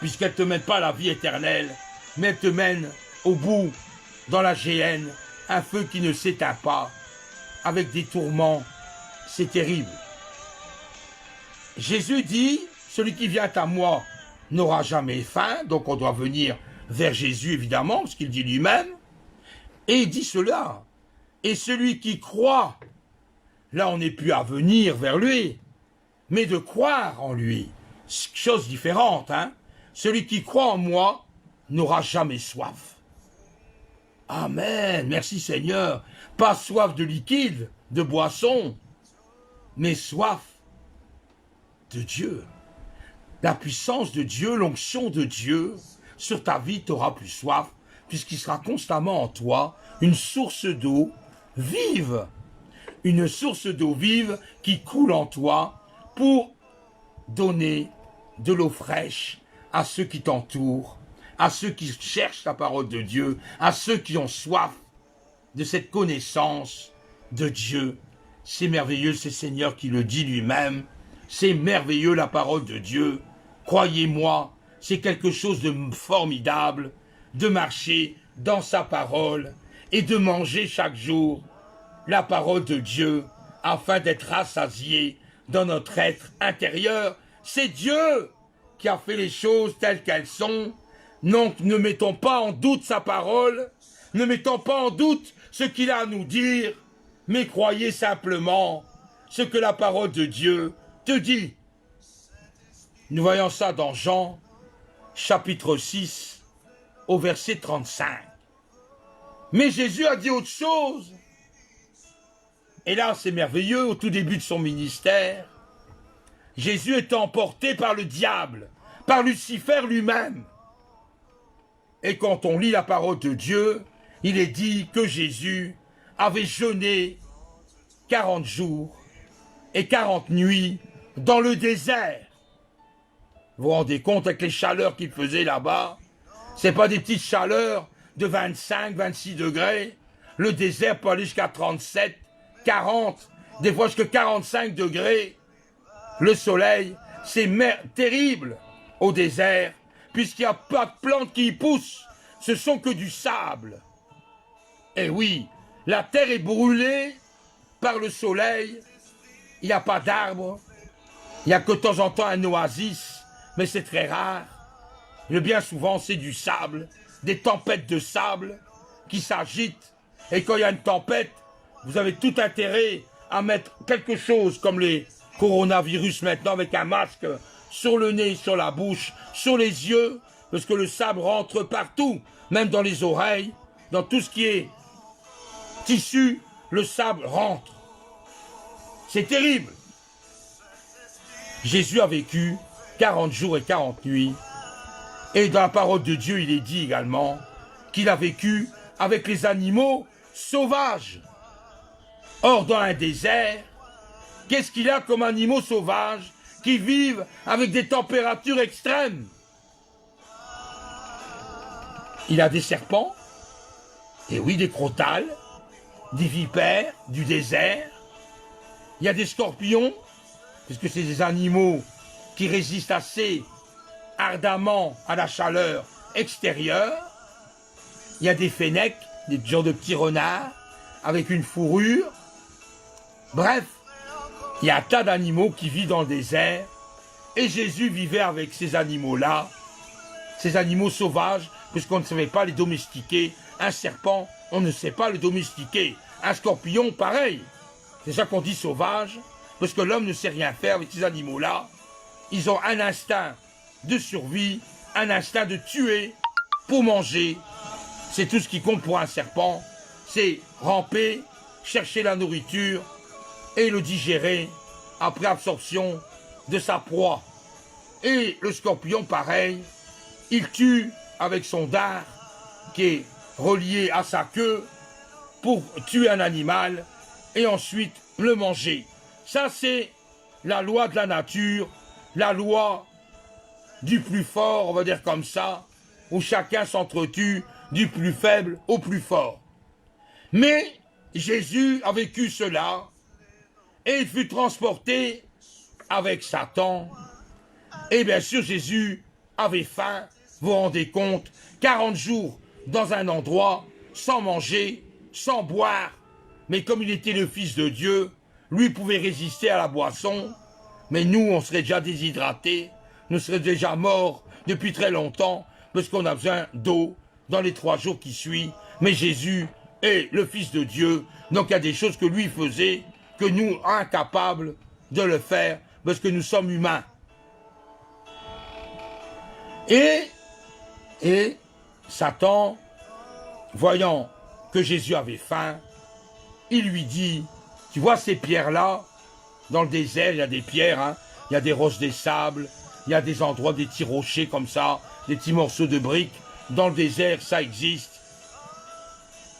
puisqu'elle ne te mène pas à la vie éternelle, mais elle te mène au bout, dans la géhenne, un feu qui ne s'éteint pas, avec des tourments. C'est terrible. Jésus dit, celui qui vient à moi n'aura jamais faim, donc on doit venir vers Jésus évidemment, parce qu'il dit lui-même, et il dit cela, et celui qui croit, là on n'est plus à venir vers lui, mais de croire en lui, chose différente, hein. Celui qui croit en moi n'aura jamais soif. Amen, merci Seigneur, pas soif de liquide, de boisson, mais soif de Dieu. La puissance de Dieu, l'onction de Dieu, sur ta vie, tu n'auras plus soif, puisqu'il sera constamment en toi une source d'eau vive. Une source d'eau vive qui coule en toi pour donner de l'eau fraîche à ceux qui t'entourent, à ceux qui cherchent la parole de Dieu, à ceux qui ont soif de cette connaissance de Dieu. C'est merveilleux, c'est Seigneur qui le dit lui-même. C'est merveilleux la parole de Dieu. Croyez-moi, c'est quelque chose de formidable de marcher dans sa parole et de manger chaque jour la parole de Dieu afin d'être rassasié dans notre être intérieur. C'est Dieu qui a fait les choses telles qu'elles sont. Donc ne mettons pas en doute sa parole, ne mettons pas en doute ce qu'il a à nous dire, mais croyez simplement ce que la parole de Dieu te dit. Nous voyons ça dans Jean, chapitre 6, au verset 35. Mais Jésus a dit autre chose. Et là, c'est merveilleux, au tout début de son ministère, Jésus est emporté par le diable, par Lucifer lui-même. Et quand on lit la parole de Dieu, il est dit que Jésus avait jeûné 40 jours et 40 nuits dans le désert. Vous vous rendez compte avec les chaleurs qu'il faisait là-bas? C'est pas des petites chaleurs de 25, 26 degrés. Le désert peut aller jusqu'à 37, 40, des fois jusqu'à 45 degrés. Le soleil, c'est terrible au désert, puisqu'il n'y a pas de plantes qui y poussent. Ce sont que du sable. Et oui, la terre est brûlée par le soleil. Il n'y a pas d'arbres. Il n'y a que de temps en temps un oasis, mais c'est très rare. Le bien souvent, c'est du sable, des tempêtes de sable qui s'agitent. Et quand il y a une tempête, vous avez tout intérêt à mettre quelque chose comme les coronavirus maintenant, avec un masque sur le nez, sur la bouche, sur les yeux, parce que le sable rentre partout, même dans les oreilles, dans tout ce qui est tissu, le sable rentre. C'est terrible. Jésus a vécu 40 jours et 40 nuits. Et dans la parole de Dieu, il est dit également qu'il a vécu avec les animaux sauvages. Or, dans un désert, qu'est-ce qu'il a comme animaux sauvages qui vivent avec des températures extrêmes? Il a des serpents, et oui, des crotales, des vipères, du désert. Il y a des scorpions, puisque c'est des animaux qui résistent assez ardemment à la chaleur extérieure. Il y a des fennecs, des genres de petits renards, avec une fourrure. Bref, il y a un tas d'animaux qui vivent dans le désert. Et Jésus vivait avec ces animaux-là, ces animaux sauvages, puisqu'on ne savait pas les domestiquer. Un serpent, on ne sait pas le domestiquer. Un scorpion, pareil. C'est ça qu'on dit sauvage, parce que l'homme ne sait rien faire avec ces animaux-là. Ils ont un instinct de survie, un instinct de tuer pour manger. C'est tout ce qui compte pour un serpent. C'est ramper, chercher la nourriture et le digérer après absorption de sa proie. Et le scorpion, pareil, il tue avec son dard qui est relié à sa queue pour tuer un animal et ensuite le manger. Ça, c'est la loi de la nature, la loi du plus fort, on va dire comme ça, où chacun s'entretue du plus faible au plus fort. Mais Jésus a vécu cela et il fut transporté avec Satan. Et bien sûr, Jésus avait faim, vous vous rendez compte, 40 jours dans un endroit, sans manger, sans boire. Mais comme il était le Fils de Dieu, lui pouvait résister à la boisson. Mais nous, on serait déjà déshydratés, nous serions déjà morts depuis très longtemps, parce qu'on a besoin d'eau dans les 3 jours qui suivent. Mais Jésus est le Fils de Dieu, donc il y a des choses que lui faisait, que nous, incapables de le faire, parce que nous sommes humains. Et Satan, voyant que Jésus avait faim, il lui dit, tu vois ces pierres-là, dans le désert, il y a des pierres, hein, il y a des roches, des sables, il y a des endroits, des petits rochers comme ça, des petits morceaux de briques. Dans le désert, ça existe.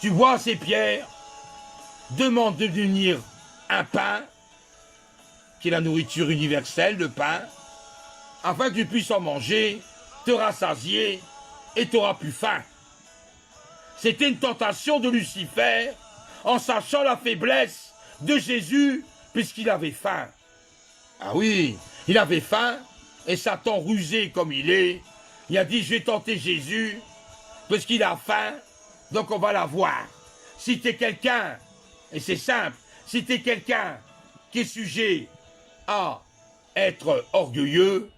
Tu vois ces pierres, demande de devenir un pain, qui est la nourriture universelle, le pain, afin que tu puisses en manger, te rassasier et tu n'auras plus faim. C'était une tentation de Lucifer, en sachant la faiblesse de Jésus, puisqu'il avait faim. Ah oui, il avait faim, et Satan, rusé comme il est, il a dit, je vais tenter Jésus, parce qu'il a faim, donc on va l'avoir. Si tu es quelqu'un, et c'est simple, si tu es quelqu'un qui est sujet à être orgueilleux,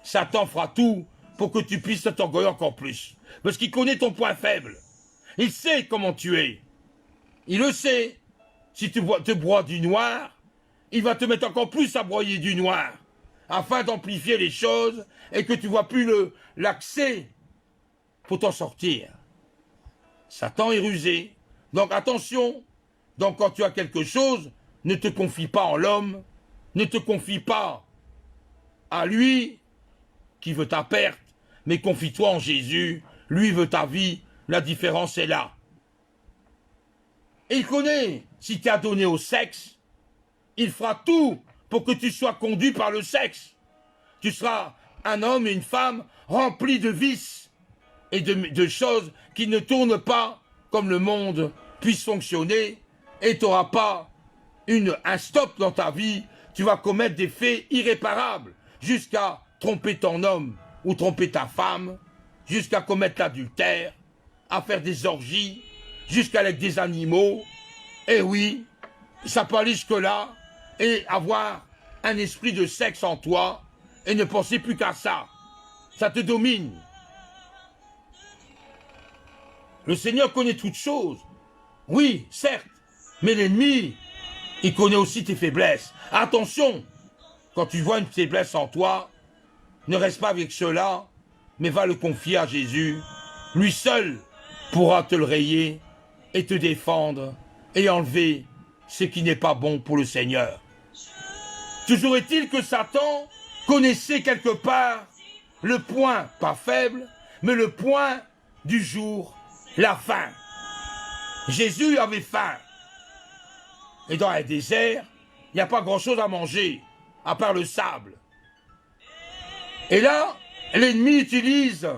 Satan fera tout pour que tu puisses t'orgueiller encore plus. Parce qu'il connaît ton point faible. Il sait comment tu es. Il le sait. Si tu te broies du noir, il va te mettre encore plus à broyer du noir. afin d'amplifier les choses et que tu vois plus l'accès pour t'en sortir. Satan est rusé. Donc attention. Donc quand tu as quelque chose, ne te confie pas en l'homme, ne te confie pas à lui qui veut ta perte, mais confie-toi en Jésus, lui veut ta vie, la différence est là. Et il connaît, si tu as donné au sexe, il fera tout pour que tu sois conduit par le sexe. Tu seras un homme et une femme remplis de vices et de choses qui ne tournent pas comme le monde puisse fonctionner, et tu n'auras pas un stop dans ta vie. Tu vas commettre des faits irréparables jusqu'à tromper ton homme ou tromper ta femme, jusqu'à commettre l'adultère, à faire des orgies, jusqu'à avec des animaux. Et oui, ça peut aller jusque-là, et avoir un esprit de sexe en toi, et ne penser plus qu'à ça. Ça te domine. Le Seigneur connaît toutes choses. Oui, certes, mais l'ennemi, il connaît aussi tes faiblesses. Attention, quand tu vois une faiblesse en toi, ne reste pas avec cela, mais va le confier à Jésus. Lui seul pourra te le rayer et te défendre et enlever ce qui n'est pas bon pour le Seigneur. Toujours est-il que Satan connaissait quelque part le point, pas faible, mais le point du jour, la faim. Jésus avait faim. Et dans un désert, il n'y a pas grand-chose à manger, à part le sable. Et là, l'ennemi utilise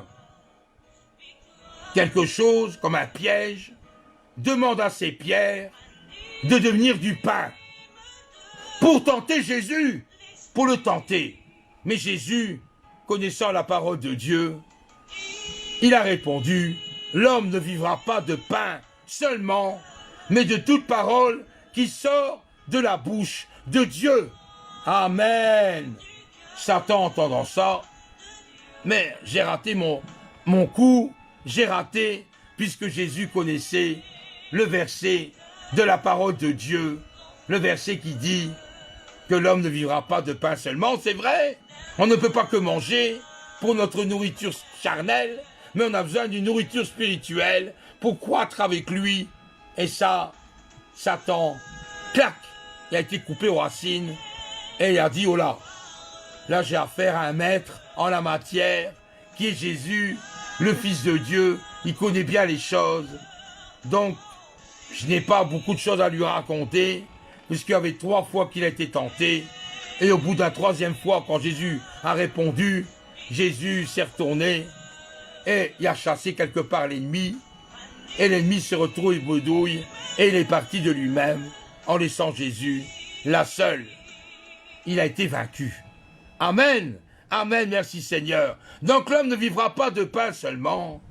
quelque chose comme un piège, demande à ces pierres de devenir du pain. Pour tenter Jésus, pour le tenter. Mais Jésus, connaissant la parole de Dieu, il a répondu, l'homme ne vivra pas de pain seulement, mais de toute parole qui sort de la bouche de Dieu. Amen. Satan entendant ça, mais j'ai raté mon coup, j'ai raté, puisque Jésus connaissait le verset de la parole de Dieu, le verset qui dit que l'homme ne vivra pas de pain seulement, c'est vrai, on ne peut pas que manger pour notre nourriture charnelle, mais on a besoin d'une nourriture spirituelle pour croître avec lui, et ça, Satan, clac, il a été coupé aux racines, et il a dit, oh là j'ai affaire à un maître en la matière, qui est Jésus, le Fils de Dieu, il connaît bien les choses, donc je n'ai pas beaucoup de choses à lui raconter, puisqu'il y avait 3 fois qu'il a été tenté, et au bout de la 3e fois, quand Jésus a répondu, Jésus s'est retourné, et il a chassé quelque part l'ennemi, et l'ennemi se retrouve bredouille, et il est parti de lui-même, en laissant Jésus, la seule. Il a été vaincu. Amen. Amen, merci Seigneur. Donc l'homme ne vivra pas de pain seulement,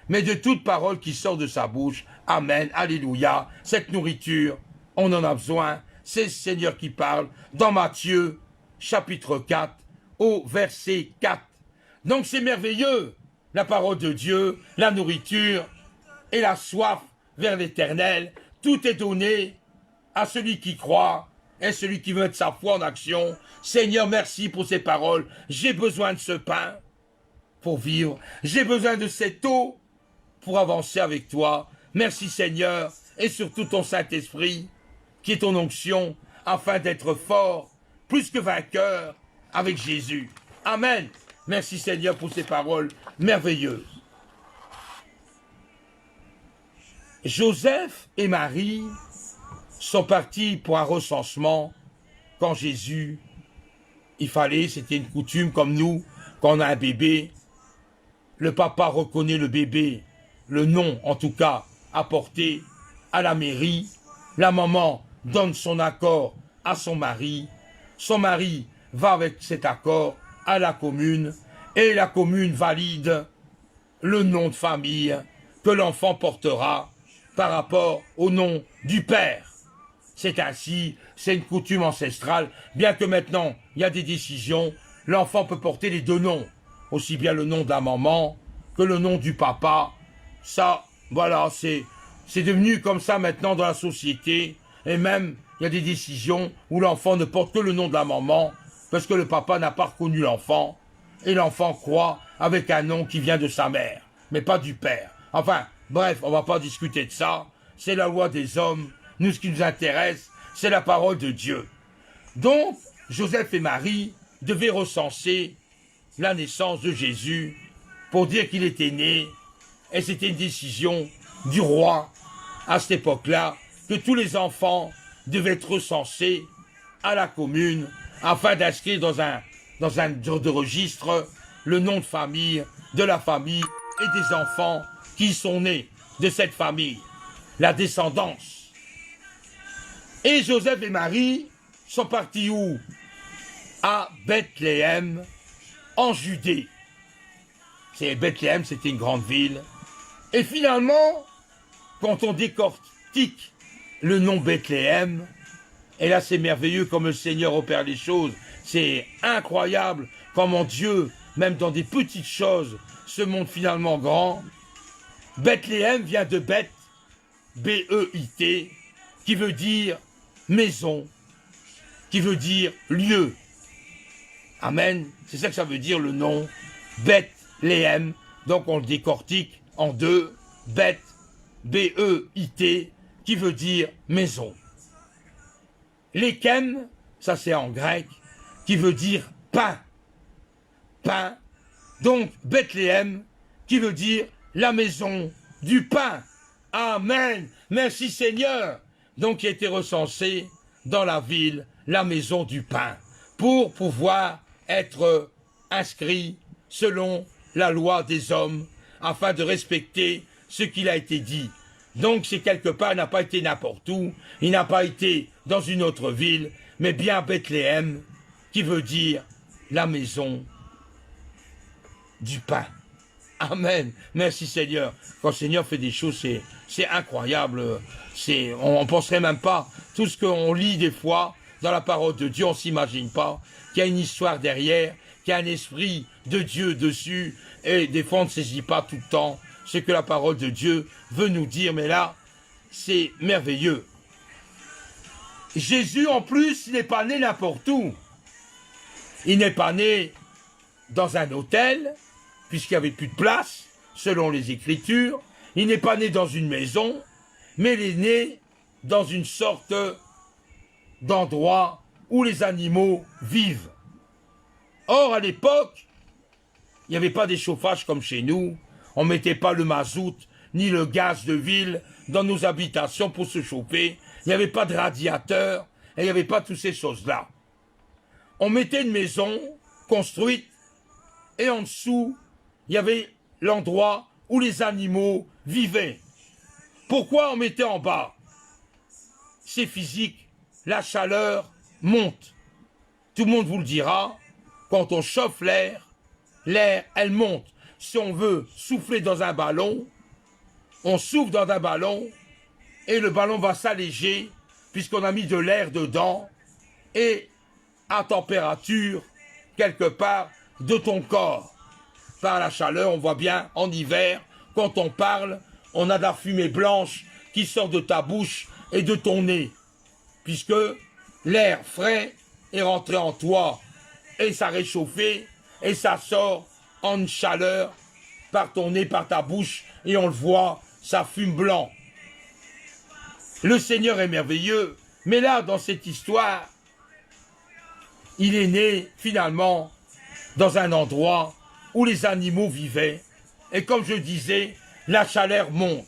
mais de toute parole qui sort de sa bouche. Amen, alléluia. Cette nourriture, on en a besoin. C'est le Seigneur qui parle dans Matthieu, chapitre 4, au verset 4. Donc c'est merveilleux, la parole de Dieu, la nourriture et la soif vers l'éternel. Tout est donné à celui qui croit et celui qui veut mettre sa foi en action. Seigneur, merci pour ces paroles. J'ai besoin de ce pain pour vivre. J'ai besoin de cette eau pour avancer avec toi. Merci Seigneur, et surtout ton Saint-Esprit, qui est ton onction, afin d'être fort, plus que vainqueur, avec Jésus. Amen. Merci Seigneur pour ces paroles merveilleuses. Joseph et Marie sont partis pour un recensement quand Jésus, c'était une coutume comme nous, quand on a un bébé, le papa reconnaît le bébé, le nom en tout cas, apporté à la mairie, la maman donne son accord à son mari va avec cet accord à la commune, et la commune valide le nom de famille que l'enfant portera par rapport au nom du père. C'est ainsi, c'est une coutume ancestrale, bien que maintenant il y a des décisions, l'enfant peut porter les 2 noms, aussi bien le nom de la maman que le nom du papa. Ça, voilà, c'est devenu comme ça maintenant dans la société, et même il y a des décisions où l'enfant ne porte que le nom de la maman parce que le papa n'a pas reconnu l'enfant, et l'enfant croit avec un nom qui vient de sa mère, mais pas du père. Enfin, bref, on va pas discuter de ça, c'est la loi des hommes, nous ce qui nous intéresse, c'est la parole de Dieu. Donc, Joseph et Marie devaient recenser la naissance de Jésus pour dire qu'il était né, et c'était une décision du roi à cette époque-là, que tous les enfants devaient être recensés à la commune afin d'inscrire dans un genre de registre le nom de famille, de la famille et des enfants qui sont nés de cette famille, la descendance. Et Joseph et Marie sont partis où? À Bethléem, en Judée. Bethléem, c'était une grande ville. Et finalement, quand on décortique le nom Bethléem, et là c'est merveilleux comme le Seigneur opère les choses, c'est incroyable comment Dieu, même dans des petites choses, se montre finalement grand. Bethléem vient de Beth, B-E-I-T, qui veut dire maison, qui veut dire lieu. Amen, c'est ça que ça veut dire le nom Bethléem. Donc on le décortique en deux, Beth, B-E-I-T, qui veut dire maison. Lékem, ça c'est en grec, qui veut dire pain. Pain. Donc Bethléem, qui veut dire la maison du pain. Amen. Merci Seigneur. Donc il a été recensé dans la ville, la maison du pain, pour pouvoir être inscrit selon la loi des hommes, afin de respecter ce qu'il a été dit. Donc c'est quelque part, il n'a pas été n'importe où, il n'a pas été dans une autre ville, mais bien Bethléem, qui veut dire la maison du pain. Amen. Merci Seigneur. Quand le Seigneur fait des choses, c'est incroyable. On ne penserait même pas. Tout ce qu'on lit des fois dans la parole de Dieu, on ne s'imagine pas qu'il y a une histoire derrière, qu'il y a un esprit de Dieu dessus, et des fois on ne saisit pas tout le temps ce que la parole de Dieu veut nous dire, mais là, c'est merveilleux. Jésus, en plus, n'est pas né n'importe où. Il n'est pas né dans un hôtel, puisqu'il n'y avait plus de place, selon les Écritures. Il n'est pas né dans une maison, mais il est né dans une sorte d'endroit où les animaux vivent. Or, à l'époque, il n'y avait pas des chauffages comme chez nous. On ne mettait pas le mazout ni le gaz de ville dans nos habitations pour se chauffer. Il n'y avait pas de radiateur et il n'y avait pas toutes ces choses-là. On mettait une maison construite et en dessous, il y avait l'endroit où les animaux vivaient. Pourquoi on mettait en bas? C'est physique, la chaleur monte. Tout le monde vous le dira, quand on chauffe l'air, elle monte. Si on veut souffler dans un ballon, on souffle dans un ballon et le ballon va s'alléger puisqu'on a mis de l'air dedans et à température quelque part de ton corps. Par la chaleur, on voit bien en hiver, quand on parle, on a de la fumée blanche qui sort de ta bouche et de ton nez, puisque l'air frais est rentré en toi et ça réchauffé et ça sort en chaleur par ton nez, par ta bouche, et on le voit, ça fume blanc. Le Seigneur est merveilleux, mais là, dans cette histoire, il est né, finalement, dans un endroit où les animaux vivaient, et comme je disais, la chaleur monte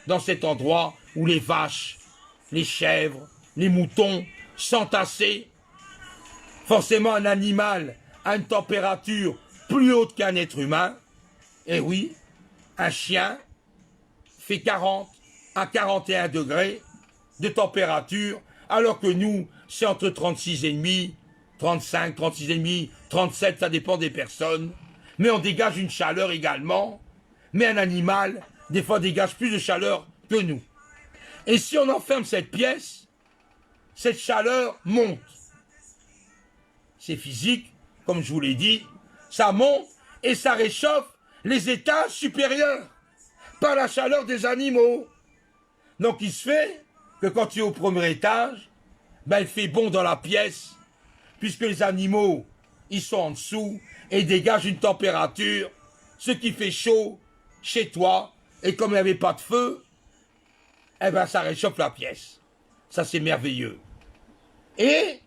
dans cet endroit où les vaches, les chèvres, les moutons s'entassaient. Forcément, un animal a une température plus haute qu'un être humain. Et oui, un chien fait 40 à 41 degrés de température, alors que nous, c'est entre 36,5, 35, 36,5, 37, ça dépend des personnes. Mais on dégage une chaleur également. Mais un animal, des fois, dégage plus de chaleur que nous. Et si on enferme cette pièce, cette chaleur monte. C'est physique, comme je vous l'ai dit, ça monte et ça réchauffe les étages supérieurs par la chaleur des animaux. Donc il se fait que quand tu es au premier étage, ben, il fait bon dans la pièce, puisque les animaux, ils sont en dessous et dégagent une température, ce qui fait chaud chez toi, et comme il n'y avait pas de feu, eh ben ça réchauffe la pièce. Ça c'est merveilleux. Et,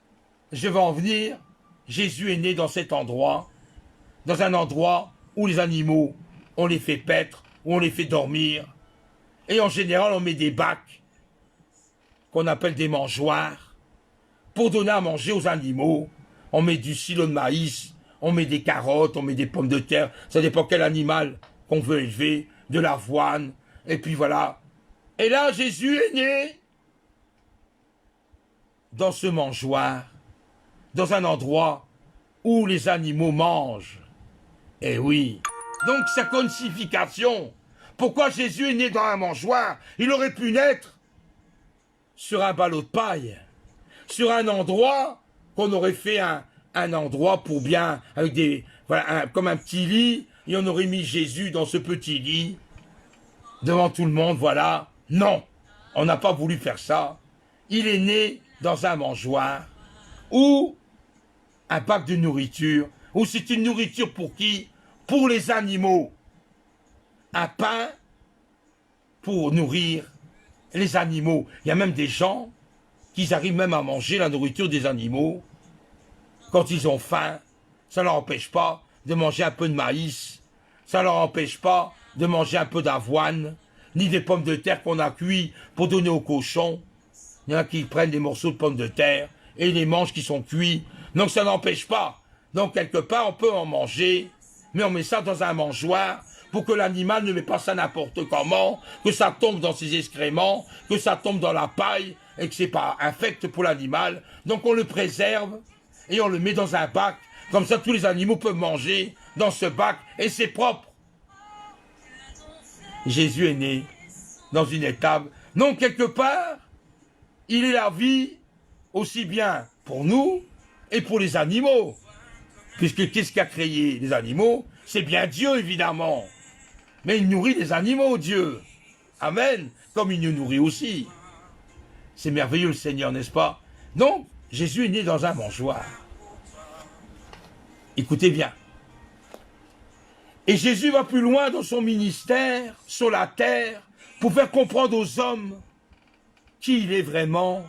je vais en venir, Jésus est né dans cet endroit, dans un endroit où les animaux, on les fait paître, où on les fait dormir, et en général on met des bacs, qu'on appelle des mangeoires, pour donner à manger aux animaux. On met du silo de maïs, on met des carottes, on met des pommes de terre, ça dépend quel animal qu'on veut élever, de l'avoine, et puis voilà. Et là, Jésus est né dans ce mangeoire, dans un endroit où les animaux mangent. Eh oui. Donc, sa signification. Pourquoi Jésus est né dans un mangeoire? Il aurait pu naître sur un ballot de paille, sur un endroit qu'on aurait fait un endroit pour bien, avec des, voilà, comme un petit lit, et on aurait mis Jésus dans ce petit lit, devant tout le monde, voilà. Non, on n'a pas voulu faire ça. Il est né dans un mangeoire, ou un bac de nourriture, ou c'est une nourriture pour qui? Pour les animaux. Un pain pour nourrir les animaux. Il y a même des gens qui arrivent même à manger la nourriture des animaux. Quand ils ont faim, ça ne leur empêche pas de manger un peu de maïs, ça ne leur empêche pas de manger un peu d'avoine, ni des pommes de terre qu'on a cuites pour donner aux cochons. Il y en a qui prennent des morceaux de pommes de terre et les mangent qui sont cuits. Donc ça n'empêche pas. Donc quelque part on peut en manger, mais on met ça dans un mangeoire pour que l'animal ne met pas ça n'importe comment, que ça tombe dans ses excréments, que ça tombe dans la paille et que c'est pas infect pour l'animal. Donc on le préserve et on le met dans un bac. Comme ça tous les animaux peuvent manger dans ce bac et c'est propre. Jésus est né dans une étable. Donc quelque part, il est la vie aussi bien pour nous et pour les animaux. Puisque qu'est-ce qui a créé les animaux? C'est bien Dieu, évidemment. Mais il nourrit les animaux, Dieu. Amen. Comme il nous nourrit aussi. C'est merveilleux, le Seigneur, n'est-ce pas? Donc, Jésus est né dans un mangeoire. Écoutez bien. Et Jésus va plus loin dans son ministère, sur la terre, pour faire comprendre aux hommes qui il est vraiment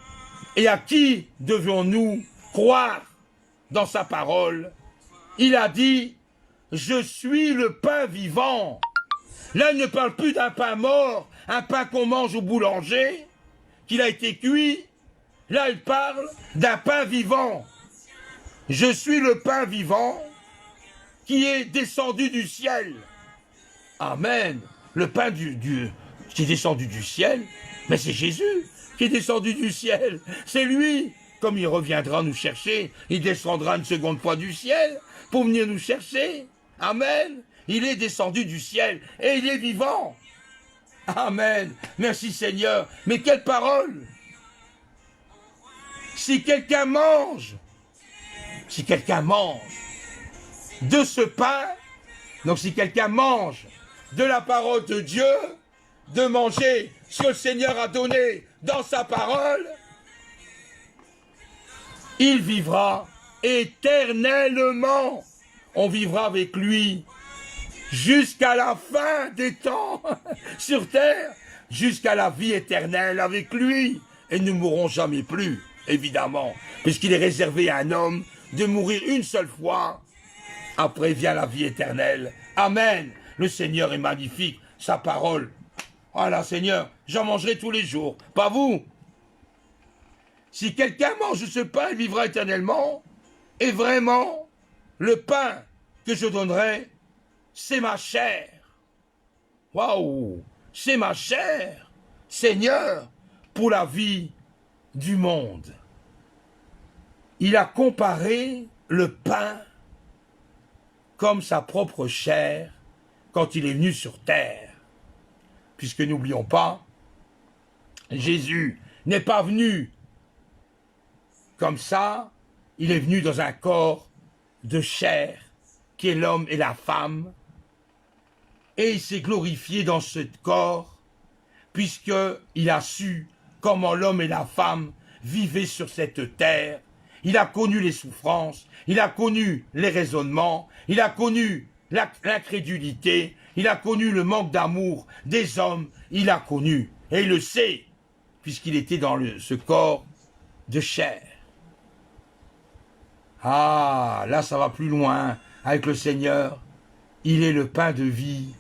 et à qui devons-nous croire dans sa parole. Il a dit, je suis le pain vivant. Là, il ne parle plus d'un pain mort, un pain qu'on mange au boulanger, qu'il a été cuit. Là, il parle d'un pain vivant. Je suis le pain vivant qui est descendu du ciel. Amen. Le pain qui est descendu du ciel, mais c'est Jésus qui est descendu du ciel. C'est lui. Comme il reviendra nous chercher, il descendra une seconde fois du ciel pour venir nous chercher. Amen. Il est descendu du ciel et il est vivant. Amen. Merci Seigneur. Mais quelle parole! Si quelqu'un mange de ce pain, donc si quelqu'un mange de la parole de Dieu, de manger ce que le Seigneur a donné dans sa parole, il vivra éternellement. On vivra avec lui jusqu'à la fin des temps sur terre, jusqu'à la vie éternelle avec lui. Et nous ne mourrons jamais plus, évidemment, puisqu'il est réservé à un homme de mourir une seule fois. Après vient la vie éternelle. Amen. Le Seigneur est magnifique. Sa parole. Voilà, Seigneur, j'en mangerai tous les jours. Pas vous. Si quelqu'un mange ce pain, il vivra éternellement. Et vraiment, le pain que je donnerai, c'est ma chair. Waouh! C'est ma chair, Seigneur, pour la vie du monde. Il a comparé le pain comme sa propre chair quand il est venu sur terre. Puisque n'oublions pas, Jésus n'est pas venu comme ça, il est venu dans un corps de chair, qui est l'homme et la femme, et il s'est glorifié dans ce corps, puisqu'il a su comment l'homme et la femme vivaient sur cette terre, il a connu les souffrances, il a connu les raisonnements, il a connu l'incrédulité, il a connu le manque d'amour des hommes, il a connu, et il le sait, puisqu'il était dans ce corps de chair. Ah, là ça va plus loin avec le Seigneur. Il est le pain de vie.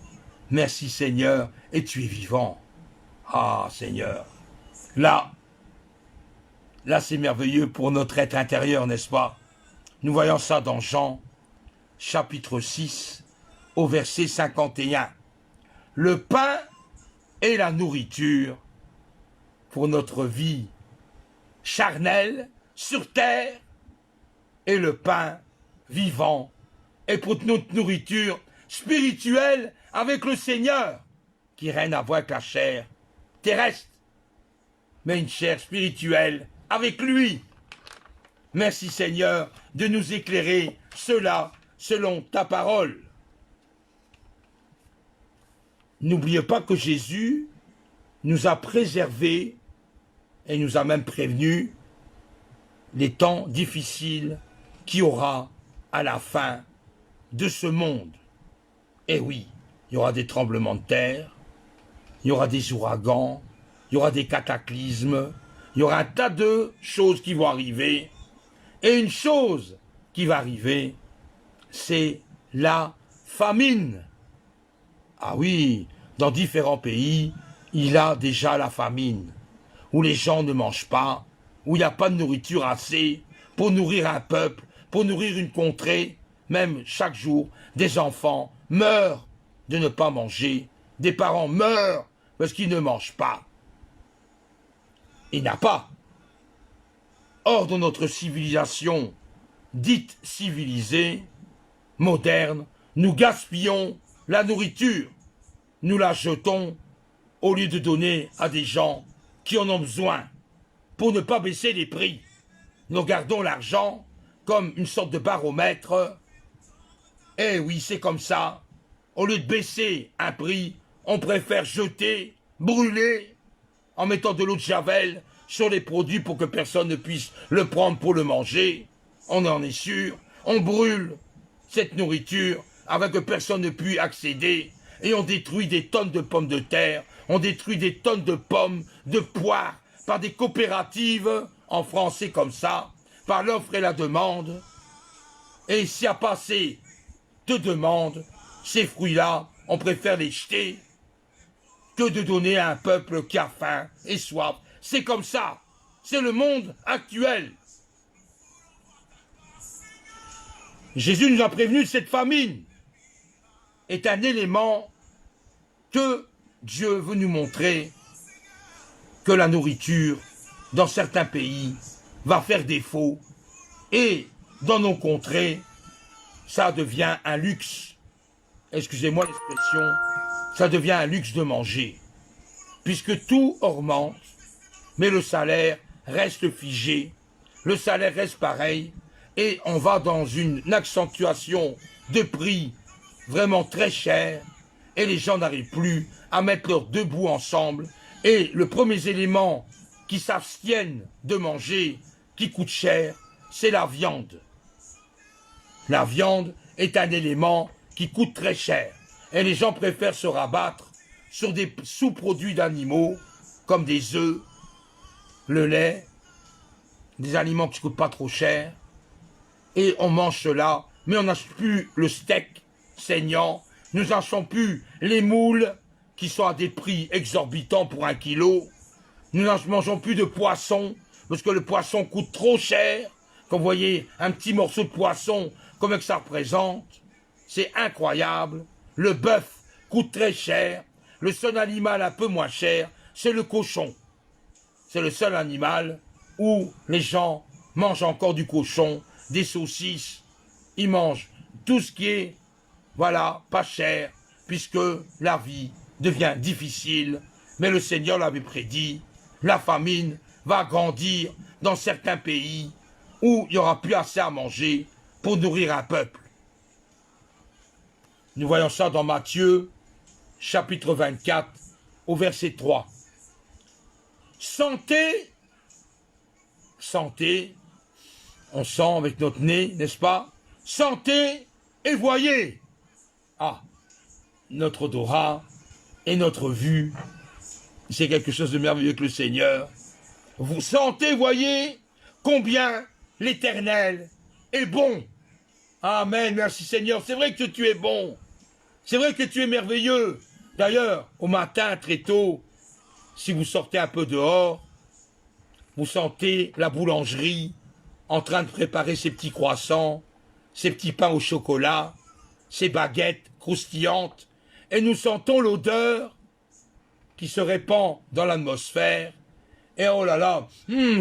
Merci Seigneur, et tu es vivant. Ah Seigneur. Là c'est merveilleux pour notre être intérieur, n'est-ce pas? Nous voyons ça dans Jean, chapitre 6, au verset 51. Le pain est la nourriture pour notre vie charnelle sur terre, et le pain vivant est pour notre nourriture spirituelle avec le Seigneur, qui règne à voir avec la chair terrestre, mais une chair spirituelle avec lui. Merci Seigneur de nous éclairer cela selon ta parole. N'oubliez pas que Jésus nous a préservés et nous a même prévenus les temps difficiles qu'il y aura à la fin de ce monde. Et oui, il y aura des tremblements de terre, il y aura des ouragans, il y aura des cataclysmes, il y aura un tas de choses qui vont arriver. Et une chose qui va arriver, c'est la famine. Ah oui, dans différents pays, il y a déjà la famine, où les gens ne mangent pas, où il n'y a pas de nourriture assez pour nourrir un peuple, pour nourrir une contrée. Même chaque jour, des enfants meurent de ne pas manger, des parents meurent parce qu'ils ne mangent pas. Il n'y a pas. Or, dans notre civilisation dite civilisée, moderne, nous gaspillons la nourriture. Nous la jetons au lieu de donner à des gens qui en ont besoin pour ne pas baisser les prix. Nous gardons l'argent comme une sorte de baromètre. Eh oui, c'est comme ça. Au lieu de baisser un prix, on préfère jeter, brûler, en mettant de l'eau de javel sur les produits pour que personne ne puisse le prendre pour le manger. On en est sûr. On brûle cette nourriture afin que personne ne puisse accéder. Et on détruit des tonnes de pommes de terre, on détruit des tonnes de pommes, de poires, par des coopératives, en France c'est comme ça, par l'offre et la demande. Et s'il n'y a pas assez de demande, ces fruits-là, on préfère les jeter que de donner à un peuple qui a faim et soif. C'est comme ça, c'est le monde actuel. Jésus nous a prévenu de cette famine. Est un élément que Dieu veut nous montrer que la nourriture, dans certains pays, va faire défaut. Et dans nos contrées, ça devient un luxe. Excusez-moi l'expression, ça devient un luxe de manger. Puisque tout augmente, mais le salaire reste figé, le salaire reste pareil, et on va dans une accentuation de prix vraiment très cher, et les gens n'arrivent plus à mettre leurs deux bouts ensemble. Et le premier élément qui s'abstiennent de manger, qui coûte cher, c'est la viande. La viande est un élément qui coûte très cher. Et les gens préfèrent se rabattre sur des sous-produits d'animaux, comme des œufs, le lait, des aliments qui ne coûtent pas trop cher. Et on mange cela, mais on n'achète plus le steak saignant, nous n'achetons plus les moules qui sont à des prix exorbitants pour 1 kilo. Nous ne mangeons plus de poisson parce que le poisson coûte trop cher. Quand vous voyez un petit morceau de poisson, comme que ça représente, c'est incroyable. Le bœuf coûte très cher. Le seul animal un peu moins cher, c'est le cochon. C'est le seul animal où les gens mangent encore du cochon, des saucisses. Ils mangent tout ce qui est, voilà, pas cher, puisque la vie devient difficile. Mais le Seigneur l'avait prédit, la famine va grandir dans certains pays où il n'y aura plus assez à manger pour nourrir un peuple. Nous voyons ça dans Matthieu, chapitre 24, au verset 3. Santé, santé, On sent avec notre nez, n'est-ce pas? Sentez et voyez. Ah, notre odorat et notre vue, c'est quelque chose de merveilleux que le Seigneur. Vous sentez, voyez, combien l'Éternel est bon. Amen, merci Seigneur. C'est vrai que tu es bon. C'est vrai que tu es merveilleux. D'ailleurs, au matin, très tôt, si vous sortez un peu dehors, vous sentez la boulangerie en train de préparer ses petits croissants, ses petits pains au chocolat, ses baguettes croustillantes, et nous sentons l'odeur qui se répand dans l'atmosphère. Et oh là là,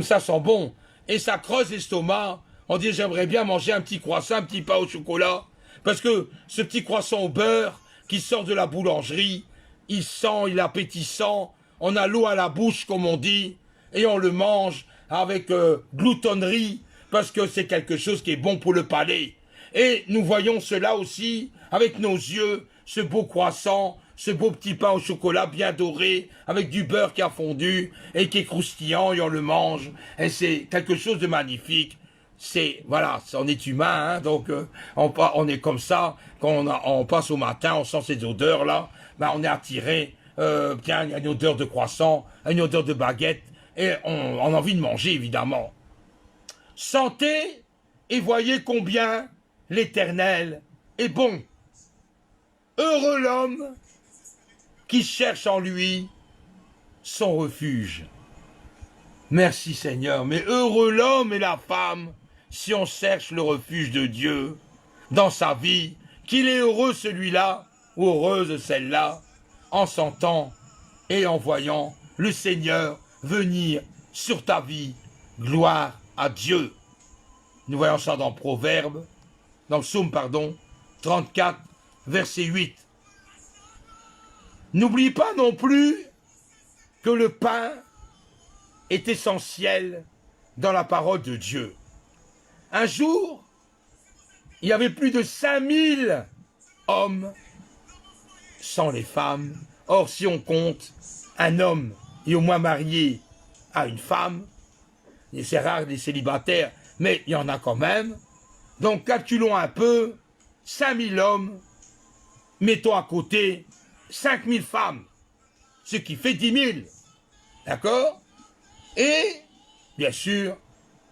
ça sent bon. Et ça creuse l'estomac. On dit j'aimerais bien manger un petit croissant, un petit pain au chocolat. Parce que ce petit croissant au beurre qui sort de la boulangerie, il sent, il est appétissant. On a l'eau à la bouche, comme on dit. Et on le mange avec gloutonnerie. Parce que c'est quelque chose qui est bon pour le palais. Et nous voyons cela aussi avec nos yeux, ce beau croissant, ce beau petit pain au chocolat bien doré, avec du beurre qui a fondu et qui est croustillant et on le mange. Et c'est quelque chose de magnifique. C'est, voilà, on est humain, hein, donc on est comme ça. Quand on passe au matin, on sent ces odeurs-là, ben, on est attiré. Tiens, il y a une odeur de croissant, une odeur de baguette, et on a envie de manger, évidemment. Sentez et voyez combien l'Éternel est bon. Heureux l'homme qui cherche en lui son refuge. Merci Seigneur, mais heureux l'homme et la femme si on cherche le refuge de Dieu dans sa vie, qu'il est heureux celui-là ou heureuse celle-là en sentant et en voyant le Seigneur venir sur ta vie. Gloire à Dieu. Nous voyons ça dans Proverbe, dans le psaume, 34, verset 8. N'oublie pas non plus que le pain est essentiel dans la parole de Dieu. Un jour, il y avait plus de 5000 hommes sans les femmes. Or, si on compte un homme et au moins marié à une femme, et c'est rare les célibataires, mais il y en a quand même. Donc, calculons un peu, 5000 hommes, mettons à côté 5000 femmes, ce qui fait 10 000. D'accord? Et, bien sûr,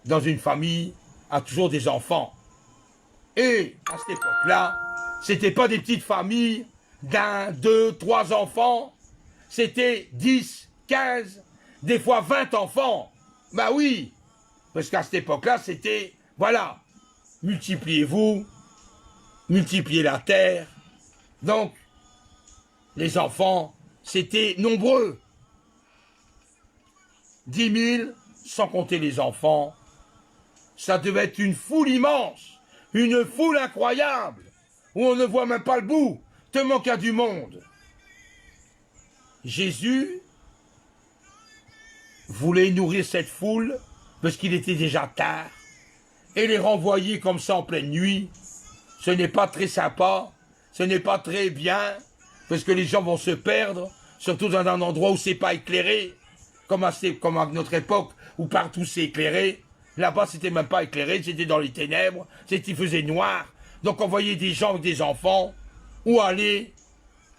dans une famille, a toujours des enfants. Et, à cette époque-là, c'était pas des petites familles d'un, 2, 3 enfants, c'était 10, 15, des fois 20 enfants. Bah oui, parce qu'à cette époque-là, c'était, voilà, multipliez-vous, multipliez la terre. Donc, les enfants, c'était nombreux. 10 000, sans compter les enfants. Ça devait être une foule immense, une foule incroyable, où on ne voit même pas le bout, tellement qu'il y a du monde. Jésus voulait nourrir cette foule, parce qu'il était déjà tard, et les renvoyer comme ça en pleine nuit, ce n'est pas très sympa, ce n'est pas très bien, parce que les gens vont se perdre, surtout dans un endroit où c'est pas éclairé, comme à notre époque, où partout c'est éclairé. Là-bas, c'était même pas éclairé, c'était dans les ténèbres, il faisait noir. Donc on voyait des gens avec des enfants, où aller,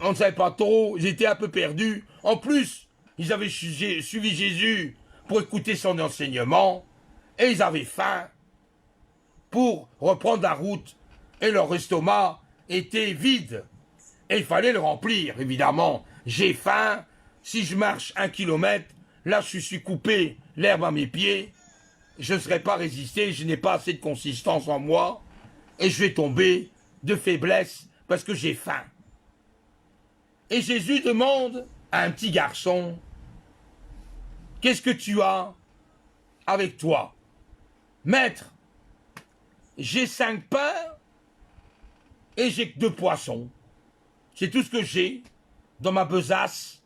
on ne savait pas trop, ils étaient un peu perdus. En plus, ils avaient suivi Jésus pour écouter son enseignement, et ils avaient faim pour reprendre la route, et leur estomac était vide. Et il fallait le remplir, évidemment. J'ai faim, si je marche 1 kilomètre, là je suis coupé l'herbe à mes pieds, je ne serai pas résisté, je n'ai pas assez de consistance en moi, et je vais tomber de faiblesse parce que j'ai faim. Et Jésus demande à un petit garçon, qu'est-ce que tu as avec toi? Maître, j'ai 5 pains et j'ai que 2 poissons. C'est tout ce que j'ai dans ma besace,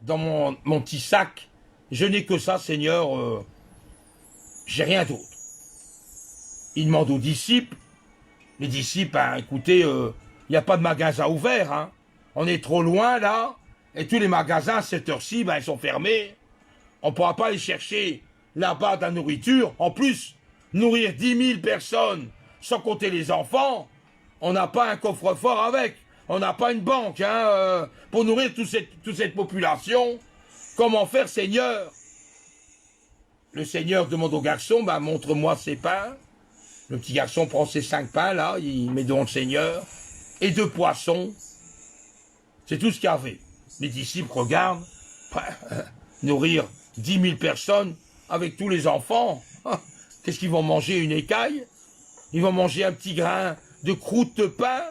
dans mon petit sac. Je n'ai que ça, Seigneur, j'ai rien d'autre. Il demande aux disciples. Les disciples, hein, écoutez, il n'y a pas de magasin ouvert. Hein. On est trop loin, là. Et tous les magasins, à cette heure-ci, ben, ils sont fermés. On ne pourra pas aller chercher là-bas de la nourriture. En plus, nourrir 10 000 personnes, sans compter les enfants, on n'a pas un coffre-fort avec. On n'a pas une banque pour nourrir toute cette population. Comment faire, Seigneur? Le Seigneur demande au garçon, montre-moi ses pains. Le petit garçon prend ses 5 pains, là, il met devant le Seigneur, et 2 poissons. C'est tout ce qu'il y avait. Les disciples regardent, nourrir 10 000 personnes avec tous les enfants. Qu'est-ce qu'ils vont manger? Une écaille? Ils vont manger un petit grain de croûte de pain?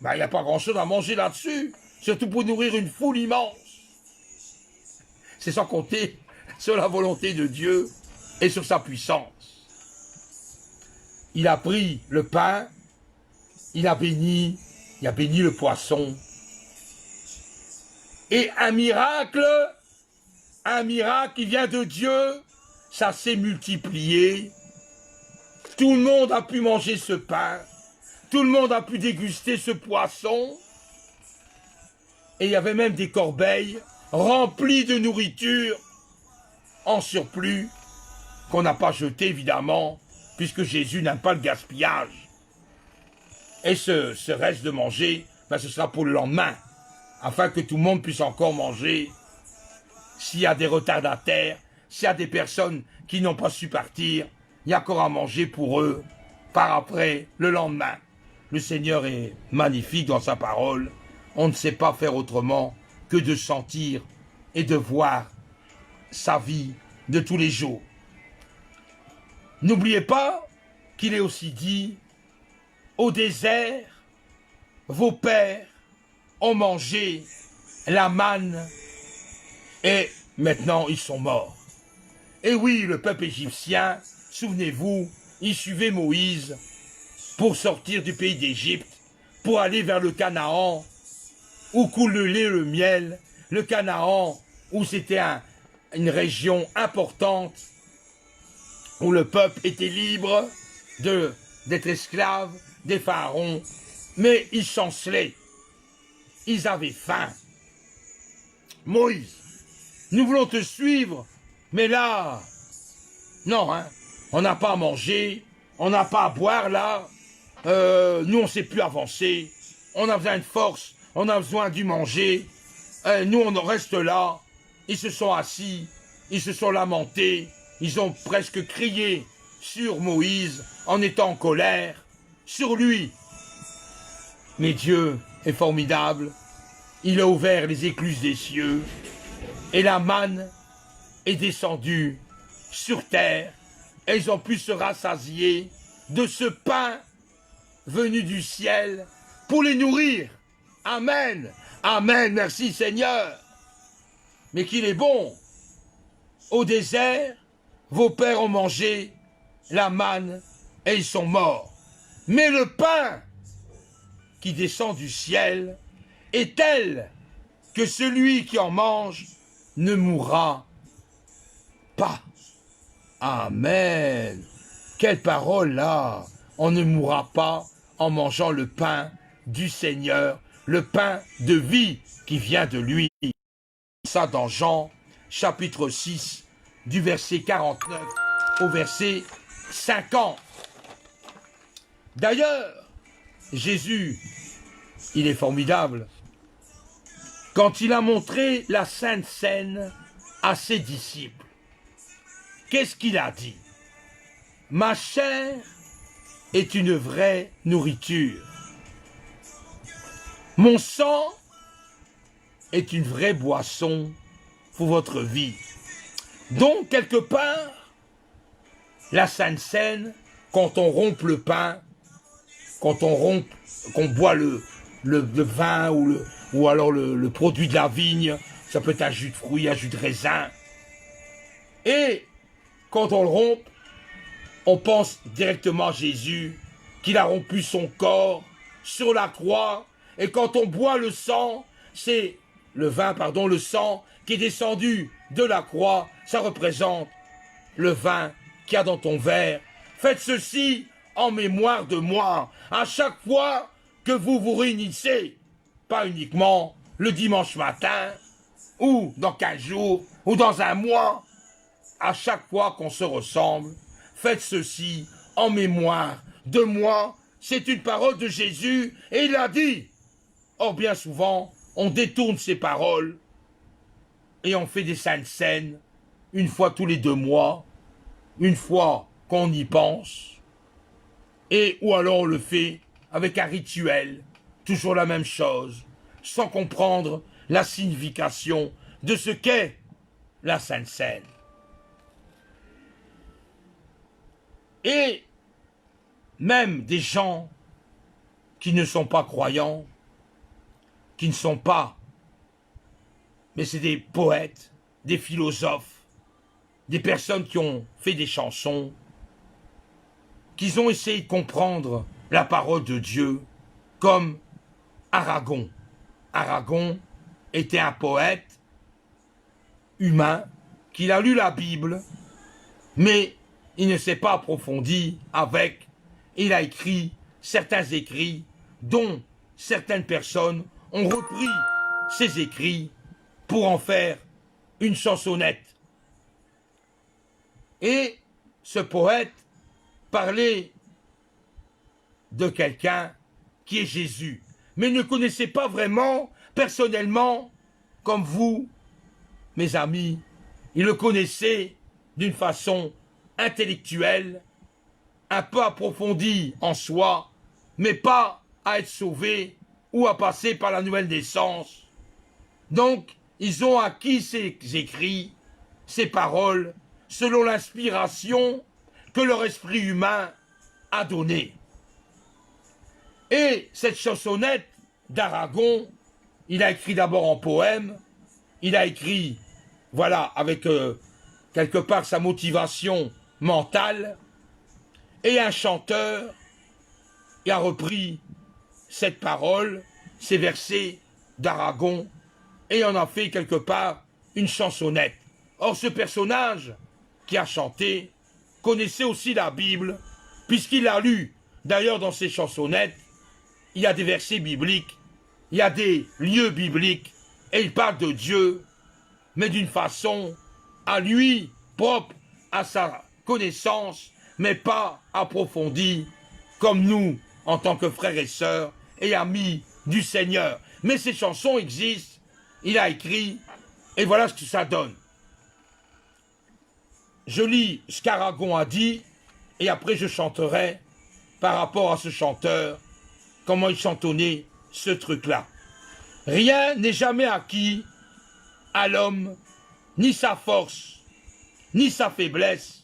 Il n'y a pas grand-chose à manger là-dessus, surtout pour nourrir une foule immense. C'est sans compter sur la volonté de Dieu et sur sa puissance. Il a pris le pain, il a béni le poisson. Et un miracle qui vient de Dieu, ça s'est multiplié. Tout le monde a pu manger ce pain. Tout le monde a pu déguster ce poisson. Et il y avait même des corbeilles remplies de nourriture en surplus qu'on n'a pas jeté évidemment, puisque Jésus n'aime pas le gaspillage. Et ce reste de manger, ce sera pour le lendemain, afin que tout le monde puisse encore manger. S'il y a des retardataires, s'il y a des personnes qui n'ont pas su partir, il y a encore à manger pour eux, par après, le lendemain. Le Seigneur est magnifique dans sa parole. On ne sait pas faire autrement que de sentir et de voir sa vie de tous les jours. N'oubliez pas qu'il est aussi dit, au désert, vos pères ont mangé la manne et maintenant ils sont morts. Et oui, le peuple égyptien, souvenez-vous, il suivait Moïse pour sortir du pays d'Égypte, pour aller vers le Canaan, où coule le lait et le miel, le Canaan, où c'était une région importante, où le peuple était libre d'être esclave des pharaons, mais ils chancelaient, ils avaient faim. Moïse, nous voulons te suivre, mais là, non, on n'a pas à manger, on n'a pas à boire là, nous on ne sait plus avancer, on a besoin de force, on a besoin du manger, nous on reste là. Ils se sont assis, ils se sont lamentés, ils ont presque crié sur Moïse en étant en colère, sur lui. Mais Dieu est formidable, il a ouvert les écluses des cieux, et la manne est descendue sur terre, et ils ont pu se rassasier de ce pain venu du ciel pour les nourrir. Amen, amen, merci Seigneur. Mais qu'il est bon. Au désert, vos pères ont mangé la manne et ils sont morts. Mais le pain qui descend du ciel est tel que celui qui en mange ne mourra pas. Amen. Quelle parole là. On ne mourra pas en mangeant le pain du Seigneur, le pain de vie qui vient de lui. Ça dans Jean, chapitre 6, du verset 49 au verset 50. D'ailleurs, Jésus, il est formidable. Quand il a montré la Sainte Seine à ses disciples, qu'est-ce qu'il a dit? Ma chair est une vraie nourriture. Mon sang est une vraie boisson pour votre vie. Donc, quelque part, la Sainte Seine, quand on rompt le pain, qu'on boit le vin ou alors le produit de la vigne, ça peut être un jus de fruits, un jus de raisin. Et quand on le rompt, on pense directement à Jésus, qu'il a rompu son corps sur la croix. Et quand on boit le sang, c'est le sang qui est descendu de la croix, ça représente le vin qu'il y a dans ton verre. Faites ceci en mémoire de moi, à chaque fois que vous vous réunissez, pas uniquement le dimanche matin, ou dans 15 jours, ou dans un mois, à chaque fois qu'on se ressemble, faites ceci en mémoire de moi. C'est une parole de Jésus et il l'a dit. Or, bien souvent, on détourne ces paroles et on fait des saintes scènes une fois tous les 2 mois, une fois qu'on y pense, et ou alors on le fait avec un rituel, toujours la même chose, sans comprendre la signification de ce qu'est la Sainte Seine. Et même des gens qui ne sont pas croyants, qui ne sont pas, mais c'est des poètes, des philosophes, des personnes qui ont fait des chansons, qui ont essayé de comprendre la parole de Dieu, comme Aragon. Aragon était un poète humain, qui a lu la Bible, mais il ne s'est pas approfondi avec, il a écrit certains écrits dont certaines personnes ont repris ces écrits pour en faire une chansonnette. Et ce poète parlait de quelqu'un qui est Jésus, mais ne connaissait pas vraiment, personnellement, comme vous, mes amis, il le connaissait d'une façon intellectuelle, un peu approfondie en soi, mais pas à être sauvé ou à passer par la nouvelle naissance. Donc, ils ont acquis ces écrits, ces paroles, selon l'inspiration que leur esprit humain a donnée. Et cette chansonnette d'Aragon, il a écrit d'abord en poème, il a écrit, voilà, avec quelque part sa motivation mentale, et un chanteur a repris cette parole, ces versets d'Aragon, et en a fait quelque part une chansonnette. Or, ce personnage qui a chanté connaissait aussi la Bible, puisqu'il l'a lu. D'ailleurs, dans ses chansonnettes, il y a des versets bibliques, il y a des lieux bibliques, et il parle de Dieu, mais d'une façon à lui, propre à sa connaissance, mais pas approfondie, comme nous, en tant que frères et sœurs et amis du Seigneur. Mais ces chansons existent, il a écrit, et voilà ce que ça donne. Je lis ce qu'Aragon a dit, et après je chanterai par rapport à ce chanteur, comment il chantonnait ce truc-là. Rien n'est jamais acquis à l'homme, ni sa force, ni sa faiblesse,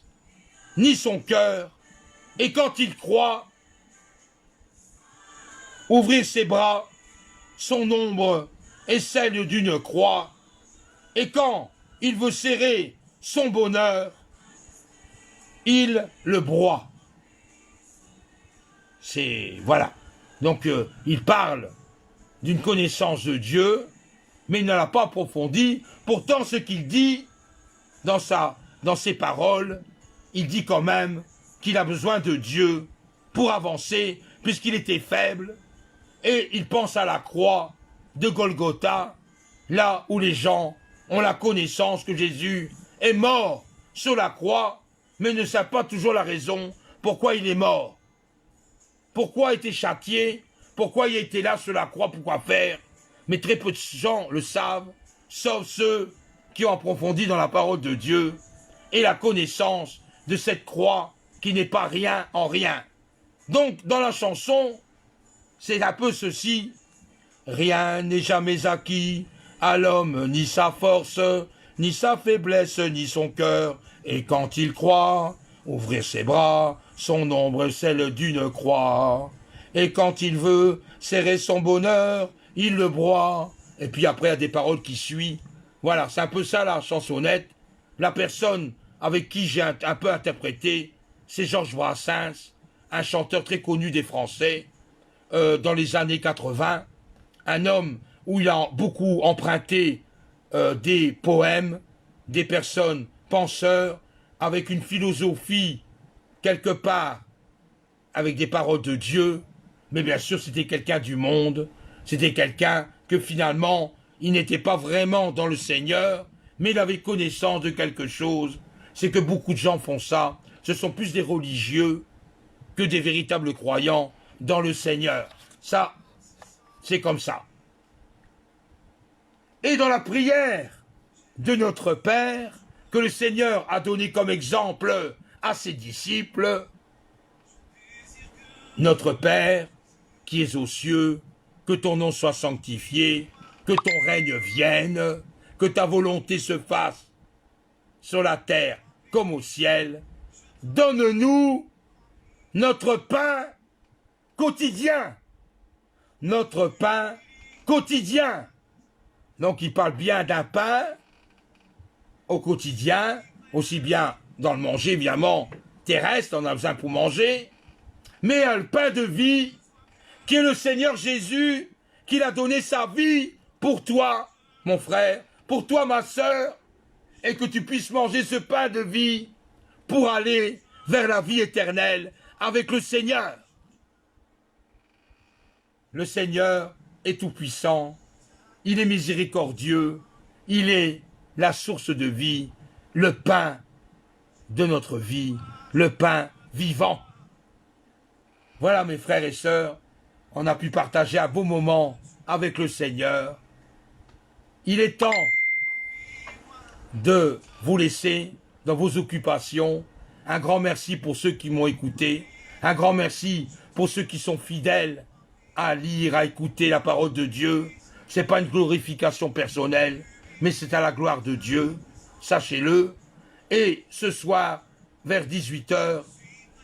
ni son cœur, et quand il croit, ouvrir ses bras, son ombre est celle d'une croix, et quand il veut serrer son bonheur, il le broie. C'est, voilà. Donc, il parle d'une connaissance de Dieu, mais il ne l'a pas approfondie. Pourtant, ce qu'il dit dans ses paroles, il dit quand même qu'il a besoin de Dieu pour avancer, puisqu'il était faible, et il pense à la croix de Golgotha, là où les gens ont la connaissance que Jésus est mort sur la croix, mais ne savent pas toujours la raison pourquoi il est mort. Pourquoi il était châtié, pourquoi il était là sur la croix, pourquoi faire. Mais très peu de gens le savent, sauf ceux qui ont approfondi dans la parole de Dieu et la connaissance de cette croix qui n'est pas rien en rien. Donc, dans la chanson, c'est un peu ceci. Rien n'est jamais acquis à l'homme, ni sa force, ni sa faiblesse, ni son cœur. Et quand il croit, ouvrir ses bras, son ombre celle d'une croix. Et quand il veut serrer son bonheur, il le broie. Et puis après, il y a des paroles qui suivent. Voilà, c'est un peu ça la chansonnette. La personne avec qui j'ai un peu interprété, c'est Georges Brassens, un chanteur très connu des Français, dans les années 80. Un homme où il a beaucoup emprunté des poèmes, des personnes penseurs, avec une philosophie, quelque part, avec des paroles de Dieu, mais bien sûr c'était quelqu'un du monde, c'était quelqu'un que finalement, il n'était pas vraiment dans le Seigneur, mais il avait connaissance de quelque chose. C'est que beaucoup de gens font ça, ce sont plus des religieux que des véritables croyants dans le Seigneur. Ça, c'est comme ça. Et dans la prière de notre Père, que le Seigneur a donné comme exemple à ses disciples, notre Père, qui es aux cieux, que ton nom soit sanctifié, que ton règne vienne, que ta volonté se fasse sur la terre comme au ciel. Donne-nous notre pain quotidien. Notre pain quotidien. Donc il parle bien d'un pain au quotidien, aussi bien dans le manger, évidemment, terrestre, on a besoin pour manger, mais le pain de vie, qui est le Seigneur Jésus, qu'il a donné sa vie pour toi, mon frère, pour toi, ma sœur, et que tu puisses manger ce pain de vie pour aller vers la vie éternelle avec le Seigneur. Le Seigneur est tout-puissant, il est miséricordieux, il est la source de vie, le pain de notre vie, le pain vivant. Voilà mes frères et sœurs, on a pu partager un beau moment avec le Seigneur. Il est temps de vous laisser dans vos occupations. Un grand merci pour ceux qui m'ont écouté. Un grand merci pour ceux qui sont fidèles à lire, à écouter la parole de Dieu. Ce n'est pas une glorification personnelle, mais c'est à la gloire de Dieu. Sachez-le. Et ce soir, vers 18 h,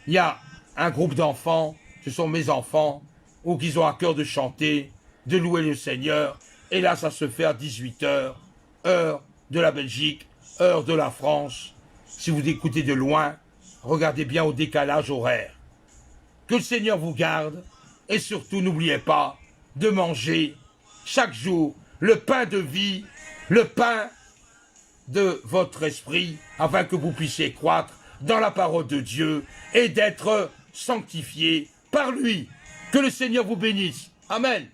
il y a un groupe d'enfants, ce sont mes enfants, ou qui ont à cœur de chanter, de louer le Seigneur. Et là, ça se fait à 18 h, heure de la Belgique, heure de la France. Si vous écoutez de loin, regardez bien au décalage horaire. Que le Seigneur vous garde, et surtout n'oubliez pas de manger chaque jour le pain de vie, le pain de votre esprit, afin que vous puissiez croître dans la parole de Dieu et d'être sanctifiés par lui. Que le Seigneur vous bénisse. Amen.